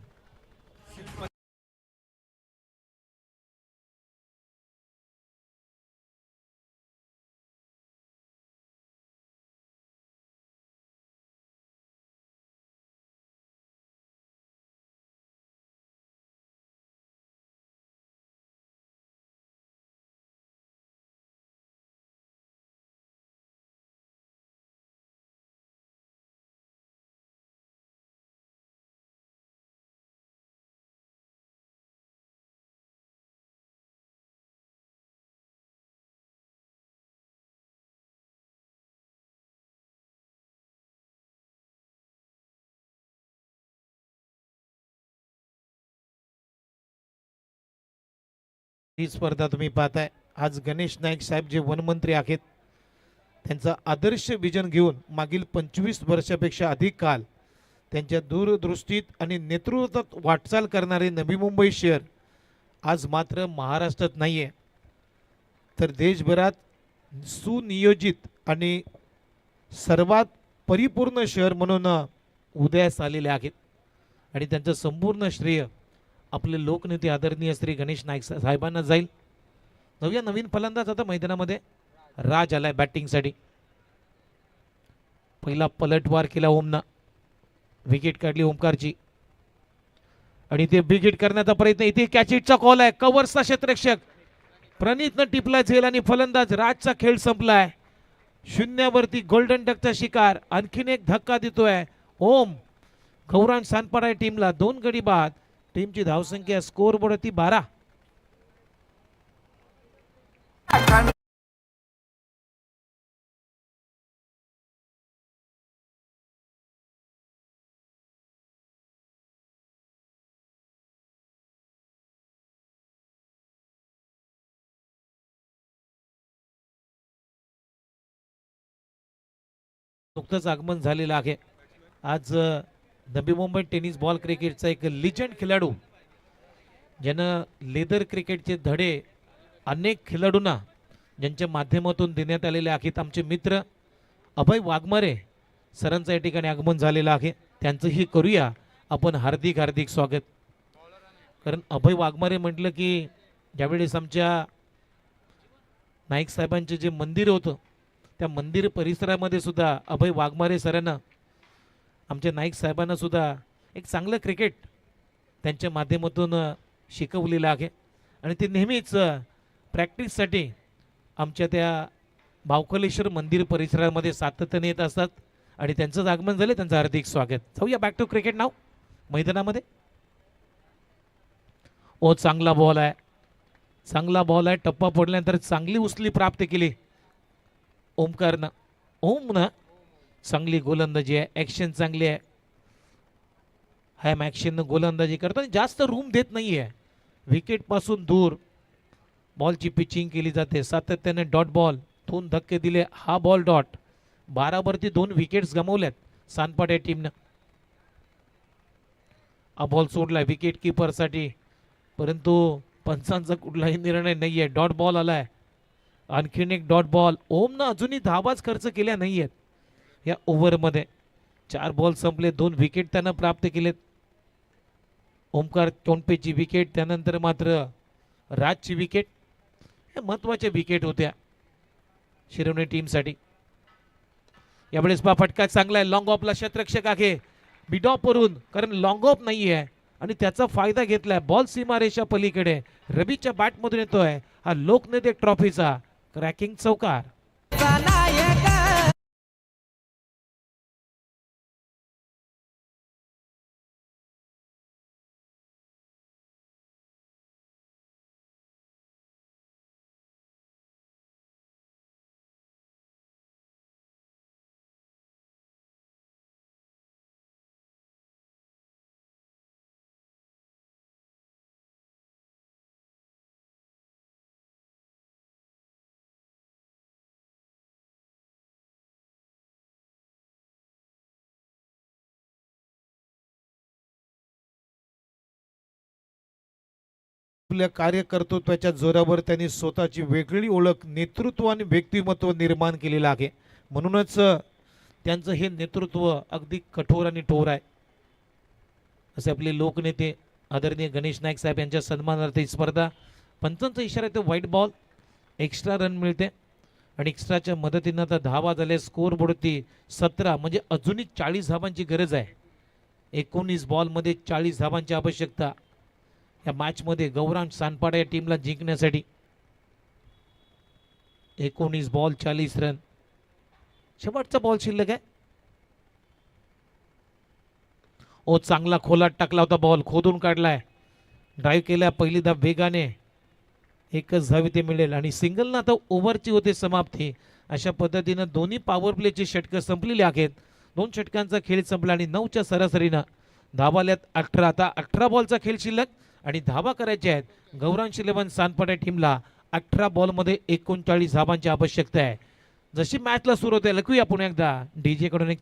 ही स्पर्धा तुम्ही पाहताय. आज गणेश नाईक साहेब जे वनमंत्री आहेत त्यांचा आदर्श विजन घेऊन मागील 25 वर्षापेक्षा अधिक काल त्यांच्या दूरदृष्टीत आणि नेतृत्वात वाटचाल करणारे नवी मुंबई शहर आज मात्र महाराष्ट्रात नाहीये तर देशभरात सुनियोजित आणि सर्वात परिपूर्ण शहर म्हणून उदयास आलेले आहेत. आणि त्यांचं संपूर्ण श्रेय आपले लोकनेते आदरणीय श्री गणेश नाईक साहेबांना जाईल. नवीन फलंदाज आता मैदानामध्ये राज आलाय बॅटिंगसाठी. पहिला पलटवार केला ओमना, विकेट काढली ओमकारची आणि ते विकेट करण्याचा प्रयत्न. इथे कॅचिटचा कॉल आहे. कव्हर्सचा क्षेत्ररक्षक प्रणितनं टिपला झेल आणि फलंदाज राजचा खेळ संपलाय. शून्यावरती गोल्डन डकचा शिकार. आणखीन एक धक्का देतोय ओम. गौरांग सानपाडा टीमला 2 गडी बाद. टीमची धावसंख्या स्कोर बोर्डवरती 12. नुकतंच आगमन झालेलं आहे. आज नवी मुंबई टेनिस बॉल क्रिकेटचा एक लिजंड खेळाडू ज्यानं लेदर क्रिकेटचे धडे अनेक खेळाडूंना ज्यांच्या माध्यमातून देण्यात आलेले आहेत. आमचे मित्र अभय वाघमारे सरांचं या ठिकाणी आगमन झालेलं आहे. त्यांचंही करूया आपण हार्दिक हार्दिक स्वागत. कारण अभय वाघमारे म्हटलं की ज्यावेळेस आमच्या नाईक साहेबांचे जे मंदिर होतं त्या मंदिर परिसरामध्ये सुद्धा अभय वाघमारे सरांना, आमच्या नाईक साहेबांना सुद्धा एक चांगलं क्रिकेट त्यांच्या माध्यमातून शिकवलेलं आहे आणि ते नेहमीच प्रॅक्टिससाठी आमच्या त्या भावकलेश्वर मंदिर परिसरामध्ये सातत्याने येत असतात आणि त्यांचंच आगमन झालं, त्यांचं हार्दिक स्वागत. जाऊया बॅक टू क्रिकेट नाव मैदानामध्ये. ओ चांगला बॉल आहे, चांगला बॉल आहे. टप्पा पडल्यानंतर चांगली उचली प्राप्त केली ओमकारनं. ओमनं चांगली गोलंदाजी आहे, ॲक्शन चांगली आहे. हॅम ॲक्शननं गोलंदाजी करतो आणि जास्त रूम देत नाही आहे. विकेटपासून दूर बॉलची पिचिंग केली जाते. सातत्याने डॉट बॉल, 2 धक्के दिले, हा बॉल डॉट. 12वरती 2 विकेट्स गमावल्यात सानपाट या टीमनं. हा बॉल सोडलाय विकेट किपरसाठी, परंतु पंचांचा कुठलाही निर्णय नाहीये. डॉट बॉल आलाय, आणखीन एक डॉट बॉल. ओमनं अजूनही धाबाच खर्च केल्या नाही आहेत या ओव्हरमध्ये. 4 बॉल संपले, 2 विकेट त्यानं प्राप्त केलेत. ओमकार टोणपेची विकेट, त्यानंतर मात्र राजची विकेट. या महत्वाच्या विकेट होत्या शिरवणे टीमसाठी. यावेळेस फटका चांगला आहे, लॉंग ऑफला शतरक्षक आहे मिड ऑफ वरून, कारण लॉंग ऑफ नाही आहे आणि त्याचा फायदा घेतलाय. बॉल सीमारेषा पलीकडे रवीच्या बॅटमधून येतोय हा लोकनेते ट्रॉफीचा क्रॅकिंग चौकार. आपल्या कार्यकर्तृत्वाच्या जोरावर त्यांनी स्वतःची वेगळी ओळख, नेतृत्व आणि व्यक्तिमत्व निर्माण केलेलं आहे. म्हणूनच त्यांचं हे नेतृत्व अगदी कठोर आणि ठोर आहे. असे आपले लोकनेते आदरणीय गणेश नाईक साहेब यांच्या सन्मानार्थ ही स्पर्धा. पंचांचा इशारा येतो व्हाईट बॉल, एक्स्ट्रा रन मिळते आणि एक्स्ट्राच्या मदतीनं आता धावा झाले. स्कोर बोर्डती 17, म्हणजे अजूनही 40 धावांची गरज आहे. 19 बॉलमध्ये 40 धावांची आवश्यकता या मॅचमध्ये गौरांग सानपाडा या टीमला जिंकण्यासाठी. 19 बॉल 40 रन. शेवटचा बॉल शिल्लक आहे. ओ चांगला खोलात टाकला होता बॉल, खोदून काढलाय, ड्राईव्ह केल्या पहिली धाव वेगाने. एकच धाव ते मिळेल आणि सिंगलनं आता ओव्हरची होते समाप्ती. अशा पद्धतीनं दोन्ही पॉवर प्लेची षटकं संपलेली आहेत. 2 षटकांचा खेळ संपला आणि 9च्या सरासरीनं धावाल्यात 18. आता 18 बॉलचा खेळ शिल्लक आणि धावा करायच्या आहेत. गौरांग 11 सानपाडा टीमला 18 बॉलमध्ये 39 धावांची आवश्यकता आहे. जशी मॅचला सुरू होते, लकूया पुन्हा एकदा डीजे कडून एक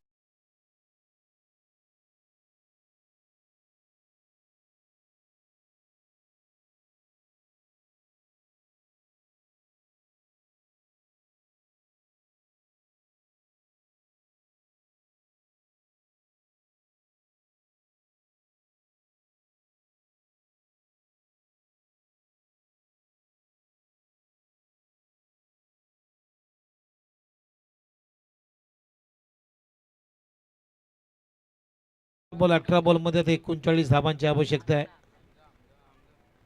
बॉल 18 बॉलमध्ये 39 धावांची आवश्यकता आहे.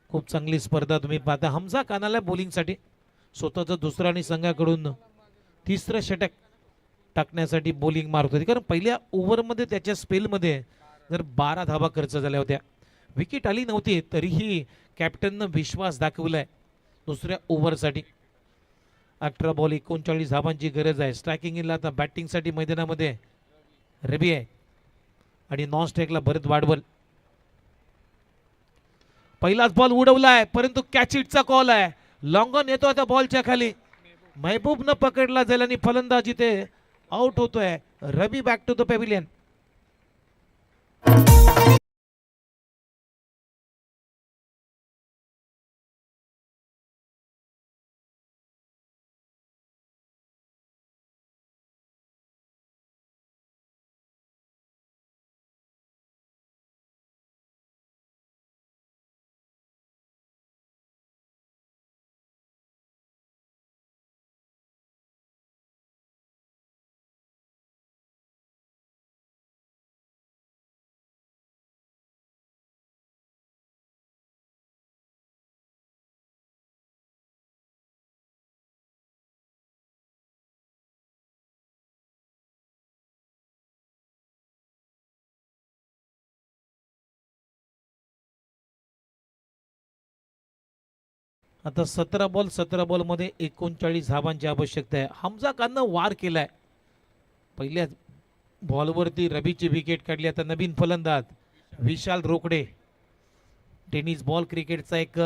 खूप चांगली स्पर्धा तुम्ही पाहता. हमजा कानाला बॉलिंगसाठी स्वतःचं दुसरं आणि संघाकडून तिसरं षटक टाकण्यासाठी बॉलिंग मारत होती, कारण पहिल्या ओव्हरमध्ये त्याच्या स्पेलमध्ये जर 12 धावा खर्च झाल्या होत्या. विकेट आली नव्हती तरीही कॅप्टननं विश्वास दाखवलाय दुसऱ्या ओव्हरसाठी. 18 बॉल 39 धावांची गरज आहे. स्ट्रायकिंगला आता बॅटिंगसाठी मैदानामध्ये रवी आहे आणि नॉन स्ट्राईकला भरत वाडवल. पहिलाच बॉल उडवलाय, परंतु कॅच इटचा कॉल आहे. लॉंग ऑन येतो आता बॉलच्या खाली. महबूब न पकडला जाईल आणि फलंदाज इथे आउट होतोय. रवी बॅक टू द पॅव्हिलियन. आता 17 बॉलमध्ये 39 धावांची आवश्यकता आहे. हमजा खाननं वार केलाय. पहिल्याच बॉलवरती रबीची विकेट काढली. आता नवीन फलंदाज विशाल रोकडे. टेनिस बॉल क्रिकेटचा एक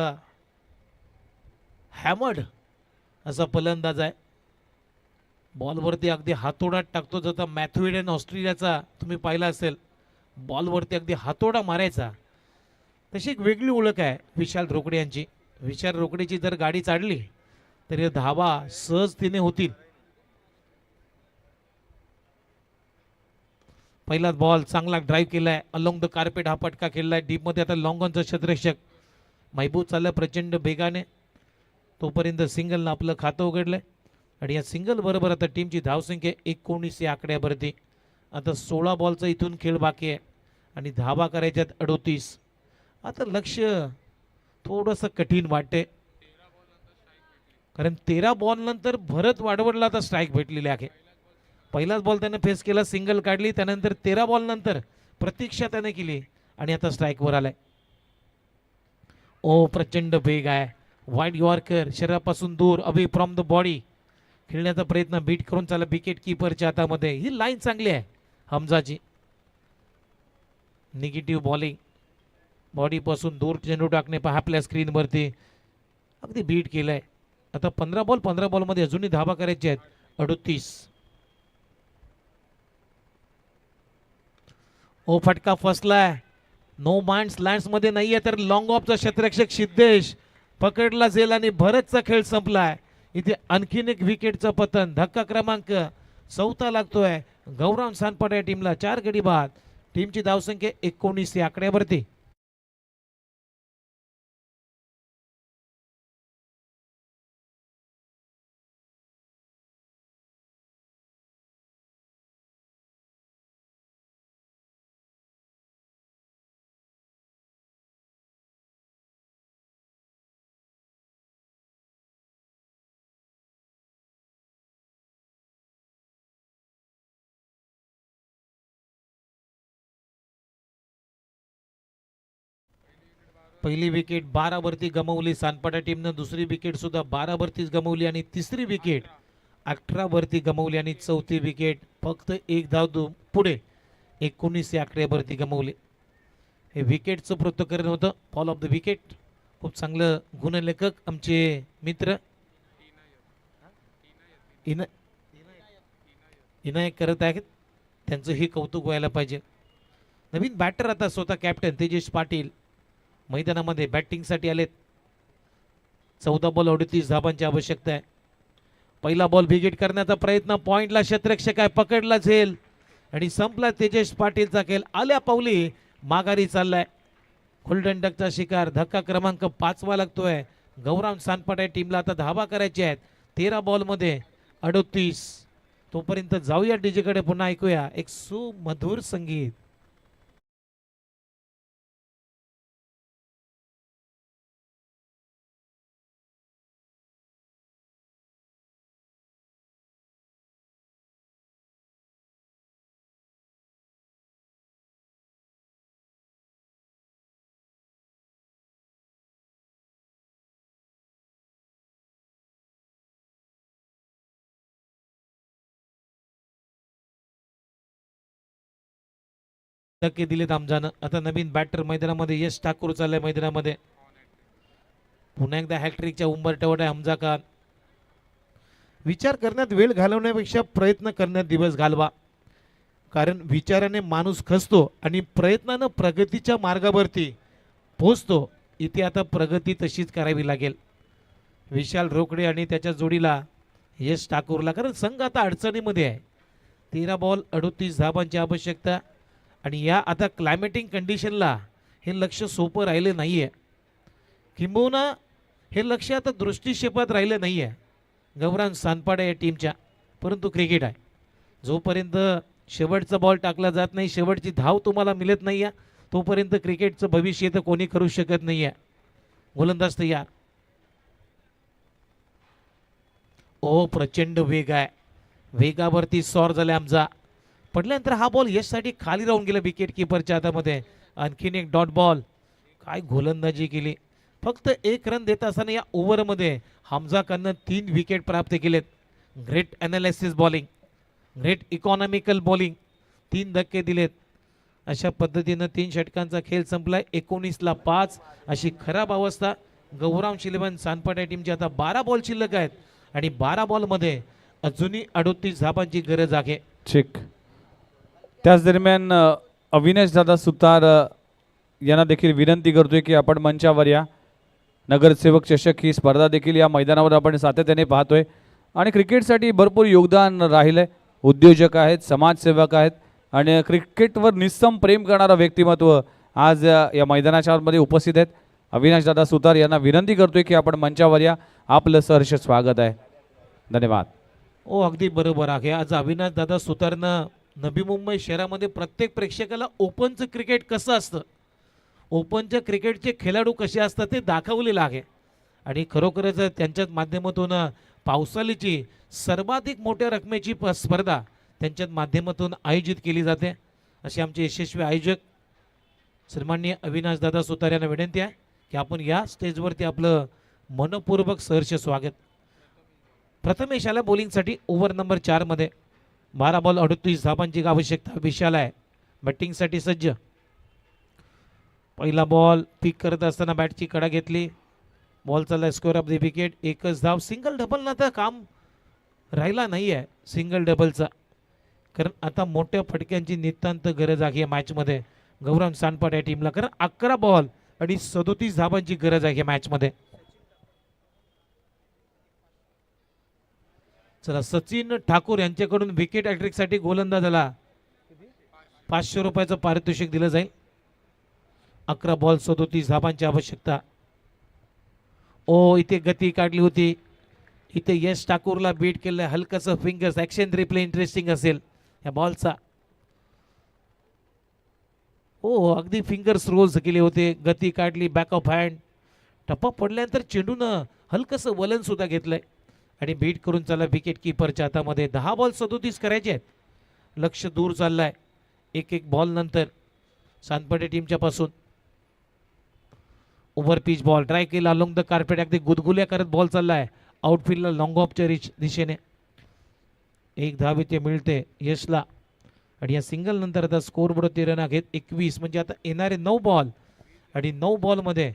हॅमर्ड असा फलंदाज आहे. बॉलवरती अगदी हातोडा टाकतो. जसा मॅथ्यू एडन ऑस्ट्रेलियाचा तुम्ही पाहिला असेल, बॉलवरती अगदी हातोडा मारायचा. तशी एक वेगळी ओळख आहे विशाल रोकडे यांची. विशाल रोकडेची जर गाडी चाडली तर धावा सहजतेने होतील. पहिलाच बॉल चांगला ड्राईव्ह केलाय. अलोंग द कार्पेट हा फटका खेळलाय डीप मध्ये. आता लॉंग ऑनचा क्षेत्ररक्षक महबूब चाललाय प्रचंड वेगाने. तोपर्यंत सिंगलनं आपलं खातं उघडलंय आणि या सिंगल बरोबर आता टीमची धावसंख्या 19 या आकड्यावरती. आता 16 बॉलचा इथून खेळ बाकी आहे आणि धावा करायच्यात 38. आता लक्ष थोडंसं कठीण वाटते, कारण 13 बॉल नंतर भरत वाडवडला आता स्ट्राईक भेटलेली आहे. पहिलाच बॉल त्याने फेस केला, सिंगल काढली. त्यानंतर 13 बॉल नंतर प्रतीक्षा त्याने केली आणि आता स्ट्राईकवर आलाय. ओ प्रचंड वेग आहे. वाईड यॉर्कर शरीरापासून दूर अवे फ्रॉम द बॉडी खेळण्याचा प्रयत्न बीट करून चालला विकेट किपरच्या हातामध्ये. ही लाईन चांगली आहे हमजाची. निगेटिव्ह बॉलिंग बॉडीपासून दूर चेंडू टाकणे पहा आपल्या स्क्रीनवरती. अगदी बीट केलंय. आता 15 बॉलमध्ये अजूनही धावा करायच्या आहेत 38. ओ फटका फसलाय. नो माइंड्स लँड्स मध्ये नाहीये तर लॉंग ऑफचा क्षेत्ररक्षक सिद्धेश पकडला जाईल आणि भरतचा खेळ संपलाय. इथे आणखीन एक विकेटचं पतन. धक्का क्रमांक 4 लागतोय गौरव सानपाडे या टीमला. 4 गडी बाद. टीमची धावसंख्या 19 या आकड्यावरती. पहिली विकेट 12 वरती गमावली सानपाडा टीमनं. दुसरी विकेट सुद्धा 12 वरतीच गमावली आणि तिसरी विकेट 18 वरती गमावली आणि चौथी विकेट फक्त एक धाव पुढे 19 या आकड्यावरती गमावली. हे विकेटचं पृथक्करण होतं. Fall of the wicket. खूप चांगलं गुणलेखक आमचे मित्र इनायक करत आहेत. त्यांचं हे कौतुक व्हायला पाहिजे. नवीन बॅटर आता स्वतः कॅप्टन तेजेश पाटील मैदानामध्ये बॅटिंगसाठी आलेत. 14 बॉल 38 धावांची आवश्यकता आहे. पहिला बॉल विकेट करण्याचा प्रयत्न. पॉइंटला क्षेत्ररक्षक आहे, पकडला झेल आणि संपला तेजेश पाटीलचा खेळ. आल्या पावली माघारी चाललाय. खुलडंडकचा शिकार. धक्का क्रमांक 5 लागतोय गौरव सानपाडे टीमला. आता धावा करायची आहेत 13 बॉलमध्ये 38. तोपर्यंत जाऊया डीजेकडे. पुन्हा ऐकूया एक सुमधुर संगीत. धक्के दिलेत आमजानं. आता नवीन बॅटर मैदानामध्ये यश ठाकूर चाललाय मैदानामध्ये. पुन्हा एकदा हॅट्रिकच्या उंबरठ्यावर आहे हमजा खान. विचार करण्यात वेळ घालवण्यापेक्षा प्रयत्न करण्यात दिवस घालवा, कारण विचाराने माणूस खचतो आणि प्रयत्नानं प्रगतीच्या मार्गावरती पोहोचतो. इथे आता प्रगती तशीच करावी लागेल विशाल रोकडे आणि त्याच्या जोडीला यश ठाकूरला, कारण संघ आता अडचणीमध्ये आहे. 13 बॉल 38 धावांची आवश्यकता आणि या आता क्लायमेटिक कंडिशनला हे लक्ष सोपं राहिले नाही आहे. किंबहुना हे लक्ष आता दृष्टिक्षेपात राहिलं नाही आहे गौरव सानपाडे या टीमच्या. परंतु क्रिकेट आहे, जोपर्यंत शेवटचा बॉल टाकला जात नाही, शेवटची धाव तुम्हाला मिळत नाही आहे, तोपर्यंत क्रिकेटचं भविष्य तर कोणी करू शकत नाही आहे. गोलंदाज तयार. ओ प्रचंड वेग आहे. वेगावरती सॉर झाले आमचा. पडल्यानंतर हा बॉल यशसाठी खाली राहून गेला विकेट किपरच्या हातामध्ये. आणखीन एक डॉट बॉल. काय गोलंदाजी केली. फक्त एक रन देत असताना या ओव्हरमध्ये हमजा खाननं 3 विकेट प्राप्त केलेत. Great analysis bowling, great economical bowling, 3 धक्के दिलेत. अशा पद्धतीनं 3 षटकांचा खेळ संपलाय. 19ला 5 अशी खराब अवस्था. गौराम शिलवन सानपाट या टीमची आता 12 बॉल शिल्लक आहेत आणि 12 बॉलमध्ये अजूनही 38 धाबांची गरज आहे. ठीक. त्याच दरम्यान अविनाश दादा सुतार यांना देखील विनंती करतोय की आपण मंचावर या. नगरसेवक चषक ही स्पर्धा देखील या मैदानावर आपण सातत्याने पाहतोय आणि क्रिकेटसाठी भरपूर योगदान राहिलंय. उद्योजक आहेत, समाजसेवक आहेत आणि क्रिकेटवर निस्सम प्रेम करणारा व्यक्तिमत्व आज या मैदानाच्या मध्ये उपस्थित आहेत. अविनाश दादा सुतार यांना विनंती करतोय की आपण मंचावर या. आपलं सहर्ष स्वागत आहे. धन्यवाद. ओ अगदी बरोबर आहे. आज अविनाश दादा सुतारनं नवी मुंबई शहरामध्ये प्रत्येक प्रेक्षकाला ओपनचं क्रिकेट कसं असतं, ओपनच्या क्रिकेटचे खेळाडू कसे असतात ते दाखवलेलं आहे. आणि खरोखरच त्यांच्याच माध्यमातून पावसाळीची सर्वाधिक मोठ्या रकमेची स्पर्धा त्यांच्याच माध्यमातून आयोजित केली जाते. असे आमचे यशस्वी आयोजक सन्माननीय अविनाश दादा सुतार यांना विनंती आहे की आपण या स्टेजवरती आपलं मनपूर्वक सहर्ष स्वागत. प्रथमेश आला बॉलिंगसाठी. ओव्हर नंबर 4 मध्ये 12 बॉल 38 धाबांची आवश्यकता. विशाल आहे बॅटिंगसाठी सज्ज. पहिला बॉल पिक करत असताना बॅटची कडा घेतली. बॉल चालला स्कोअर ऑफ द विकेट. एकच धाव. सिंगल डबल तर काम राहिला नाही आहे सिंगल डबलचा, कारण आता मोठ्या फटक्यांची नितांत गरज आहे या मॅचमध्ये गौरव सानपाट या टीमला. कारण 11 बॉल आणि 37 धाबांची गरज आहे या मॅचमध्ये. चला सचिन ठाकूर यांच्याकडून विकेट हॅट्रिकसाठी गोलंदाजाला 500 रुपयाचं पारितोषिक दिलं जाईल. 11 बॉल 37 धाबांची आवश्यकता. ओ इथे गती काढली होती. इथे यश ठाकूरला बीट केलं. हलकंसं फिंगर्स ॲक्शन रिप्ले इंटरेस्टिंग असेल या बॉलचा. हो अगदी फिंगर्स रोल्स केले होते. गती काढली. Back of hand. टप्पा पडल्यानंतर चेंडून हलकंसं वलन सुद्धा घेतलंय आणि बीट करून चला विकेट किपरच्या हातामध्ये. 10 बॉल 37 करायचे आहेत. लक्ष दूर चाललाय एक बॉल नंतर सानपाटे टीमच्या पासून. ओव्हर पिच बॉल ट्राय केला अलोंग द कार्पेट. अगदी गुदगुल्या करत बॉल चाललाय आउटफील्डला लॉंग ऑफच्या दिशेने. एक धाव इथे मिळते यशला आणि या सिंगल नंतर आता स्कोर बोर्ड 13 घेत 21 म्हणजे आता येणारे 9 बॉल आणि 9 बॉलमध्ये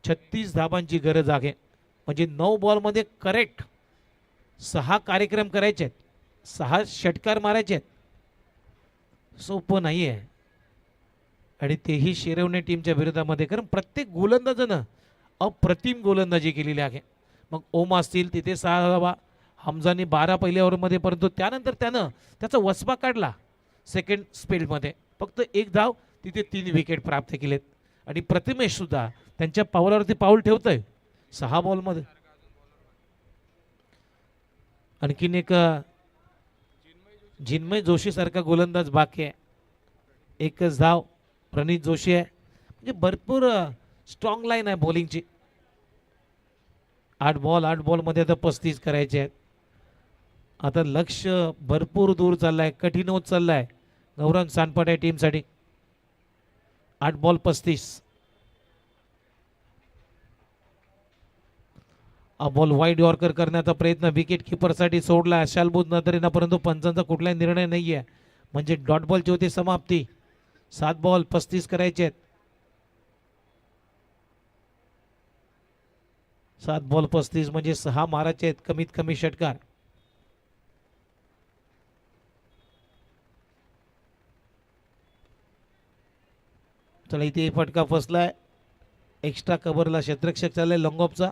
36 धाबांची गरज आहे. म्हणजे 9 बॉलमध्ये करेक्ट 6 कार्यक्रम करायचे आहेत, 6 षटकार मारायचे आहेत. सोपं नाही आहे आणि तेही शिरवणे टीमच्या विरोधामध्ये, कारण प्रत्येक गोलंदाजानं अप्रतिम गोलंदाजी केलेली आहे. मग ओम असतील तिथे 6 धावा, हमजाने 12 पहिल्या ओव्हरमध्ये, परंतु त्यानंतर त्यानं त्याचा वसबा काढला सेकंड स्पेलमध्ये. फक्त 1 धाव तिथे 3 विकेट प्राप्त केलेत आणि प्रतिमेश सुद्धा त्यांच्या पावलावरती पाऊल ठेवतोय 6 बॉलमध्ये. आणखीन एक जिन्मय जोशी सारखा गोलंदाज बाकी आहे. एकच धाव प्रणित जोशी आहे. म्हणजे भरपूर स्ट्रॉंग लाईन आहे बॉलिंगची. 8 बॉलमध्ये आता 35 करायचे आहेत. आता लक्ष भरपूर दूर चाललाय, कठीण होत चाललाय गौरव सानपाट या टीमसाठी. 8 बॉल 35. बॉल वाईड यॉर्कर करण्याचा प्रयत्न विकेट किपरसाठी सोडला शालबूत नजरेनं, परंतु पंचांचा कुठलाही निर्णय नाही आहे. म्हणजे डॉट बॉलची होती समाप्ती. 7 बॉल 35 करायचे आहेत. 7 बॉल 35 म्हणजे 6 मारायचे आहेत कमीत कमी षटकार. चला इथे फटका फसलाय. एक्स्ट्रा कव्हरला क्षेत्ररक्षक चाललाय लॉंग ऑफचा.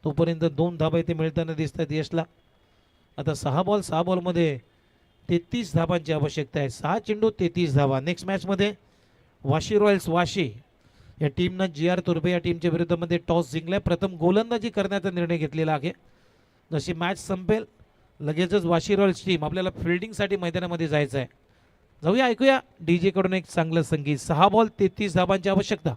तोपर्यंत 2 धाबा इथे मिळताना दिसत आहेत यशला. आता 6 बॉलमध्ये 33 धाबांची आवश्यकता आहे. 6 चेंडू 33 धाबा. नेक्स्ट मॅचमध्ये वाशी रॉयल्स वाशी या टीमनं GR तुर्बे या टीमच्या विरुद्धमध्ये टॉस जिंकलाय. प्रथम गोलंदाजी करण्याचा निर्णय घेतलेला आहे. जशी मॅच संपेल लगेचच वाशी रॉयल्स टीम आपल्याला फिल्डिंगसाठी मैदानामध्ये जायचं आहे. जाऊया ऐकूया DJ कडून एक चांगलं संगीत. 6 बॉल 33 धाबांची आवश्यकता.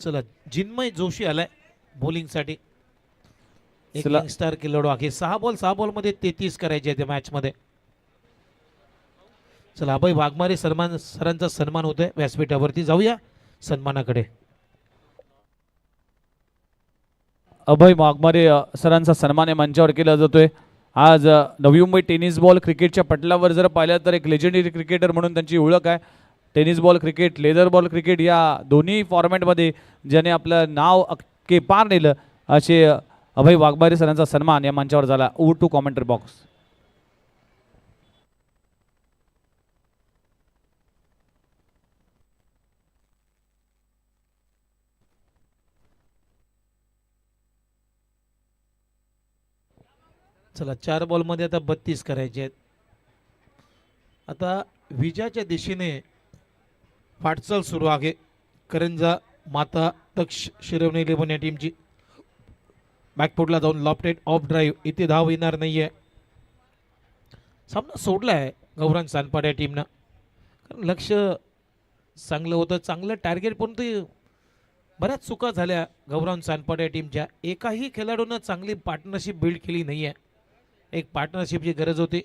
चला जिन्मय जोशी आलाय बॉलिंगसाठी. एक चला. यंगस्टर खेळाडू आहे. 6 बॉल मध्ये 33 करायचे आहेत मॅच मध्ये. चला अभय वाघमारे सरांचा सन्मान होतोय व्यासपीठावरती. जाऊया सन्मानाकडे. अभय वाघमारे सरांचा सन्मान या मंचावर केला जातोय. आज नवी मुंबई टेनिस बॉल क्रिकेटच्या पटलावर जर पाहिलं तर एक लेजेंडरी क्रिकेटर म्हणून त्यांची ओळख आहे. Tennis ball cricket, leather ball cricket या दोन्ही फॉर्मॅटमध्ये ज्याने आपलं नाव अख्खे पार नेलं असे अभय वाघमारे सरांचा सन्मान या मंचावर झाला. Over to commentary box. चला 4 बॉलमध्ये आता 32 करायचे आहेत. आता विजयाच्या दिशेने वाटचाल सुरू आहे करंजा माता तक्ष शिरवणे 11 या टीमची. बॅकफुटला जाऊन लॉफ्टेड ऑफ ड्राईव्ह. इथे धाव येणार नाहीये. सामना सोडलाय गौरांग सानपाड या टीमनं. कारण लक्ष चांगलं होतं, चांगलं टार्गेट, पण ते बऱ्याच चुका झाल्या गौरांग सानपाड या टीमच्या. एकाही खेळाडूनं चांगली पार्टनरशिप बिल्ड केली नाहीये. एक पार्टनरशिपची गरज होती,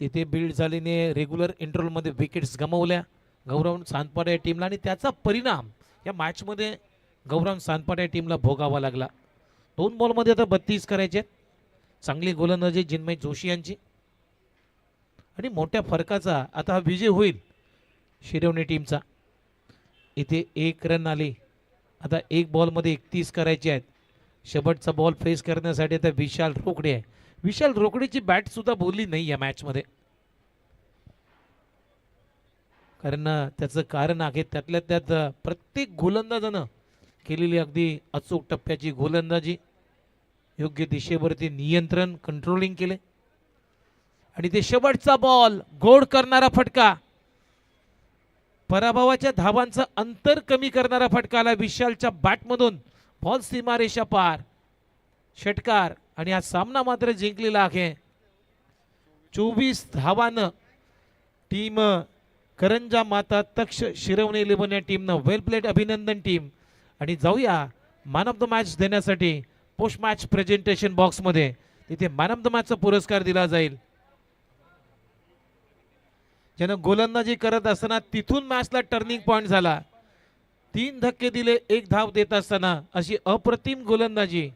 तिथे बिल्ड झालीने रेग्युलर इंटरव्हलमध्ये विकेट्स गमावल्या गौरव सानपाडे या टीमला आणि त्याचा परिणाम या मॅचमध्ये गौरव सानपाडे या टीमला भोगावा लागला. 2 बॉलमध्ये आता 32 करायचे. चांगली गोलंदाजी जिन्मय जोशी यांची आणि मोठ्या फरकाचा आता हा विजय होईल शिरवणे टीमचा. इथे 1 रन आली. आता 1 बॉलमध्ये 31 करायचे आहेत. शेवटचा बॉल फेस करण्यासाठी आता विशाल रोकडे आहे. विशाल रोकडेची बॅट सुद्धा बोलली नाही या मॅचमध्ये. कारण त्याचं कारण आहे त्यातल्या त्यात प्रत्येक गोलंदाजानं केलेली अगदी अचूक टप्प्याची गोलंदाजी, योग्य दिशेवरती नियंत्रण, कंट्रोलिंग केले आणि ते शेवटचा बॉल गोड करणारा फटका, पराभवाच्या धावांचं अंतर कमी करणारा फटका आला विशालच्या बॅटमधून. बॉल सीमारेषा पार, षटकार आणि हा सामना मात्र जिंकलेला आहे 24 धावानं टीम करंजा माता तक्ष शिरवणे 11 या टीमनं. वेल प्लेड, अभिनंदन टीम. आणि जाऊया मॅन ऑफ द मॅच देण्यासाठी पोस्ट मॅच प्रेझेंटेशन बॉक्समध्ये. तिथे मॅन ऑफ द मॅचचा पुरस्कार दिला जाईल. ज्यानं गोलंदाजी करत असताना तिथून मॅचला टर्निंग पॉइंट झाला. 3 धक्के दिले 1 धाव देत असताना अशी अप्रतिम गोलंदाजी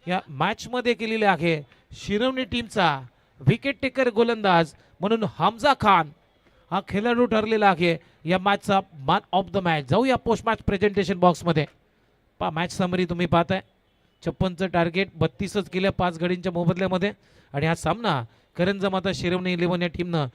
या मॅचमध्ये केलेली आहे शिरवणे टीमचा विकेट टेकर गोलंदाज म्हणून हमजा खान हा खेळाडू ठरलेला आहे या मॅचचा मॅन ऑफ द मॅच. जाऊया पोस्ट मॅच प्रेझेंटेशन बॉक्समध्ये. मॅच समरी तुम्ही पाहताय. 56चं टार्गेट 32च केल्या 5 गडींच्या मोबदल्यामध्ये आणि हा सामना करंजा माता शिरवणे 11 या टीमनं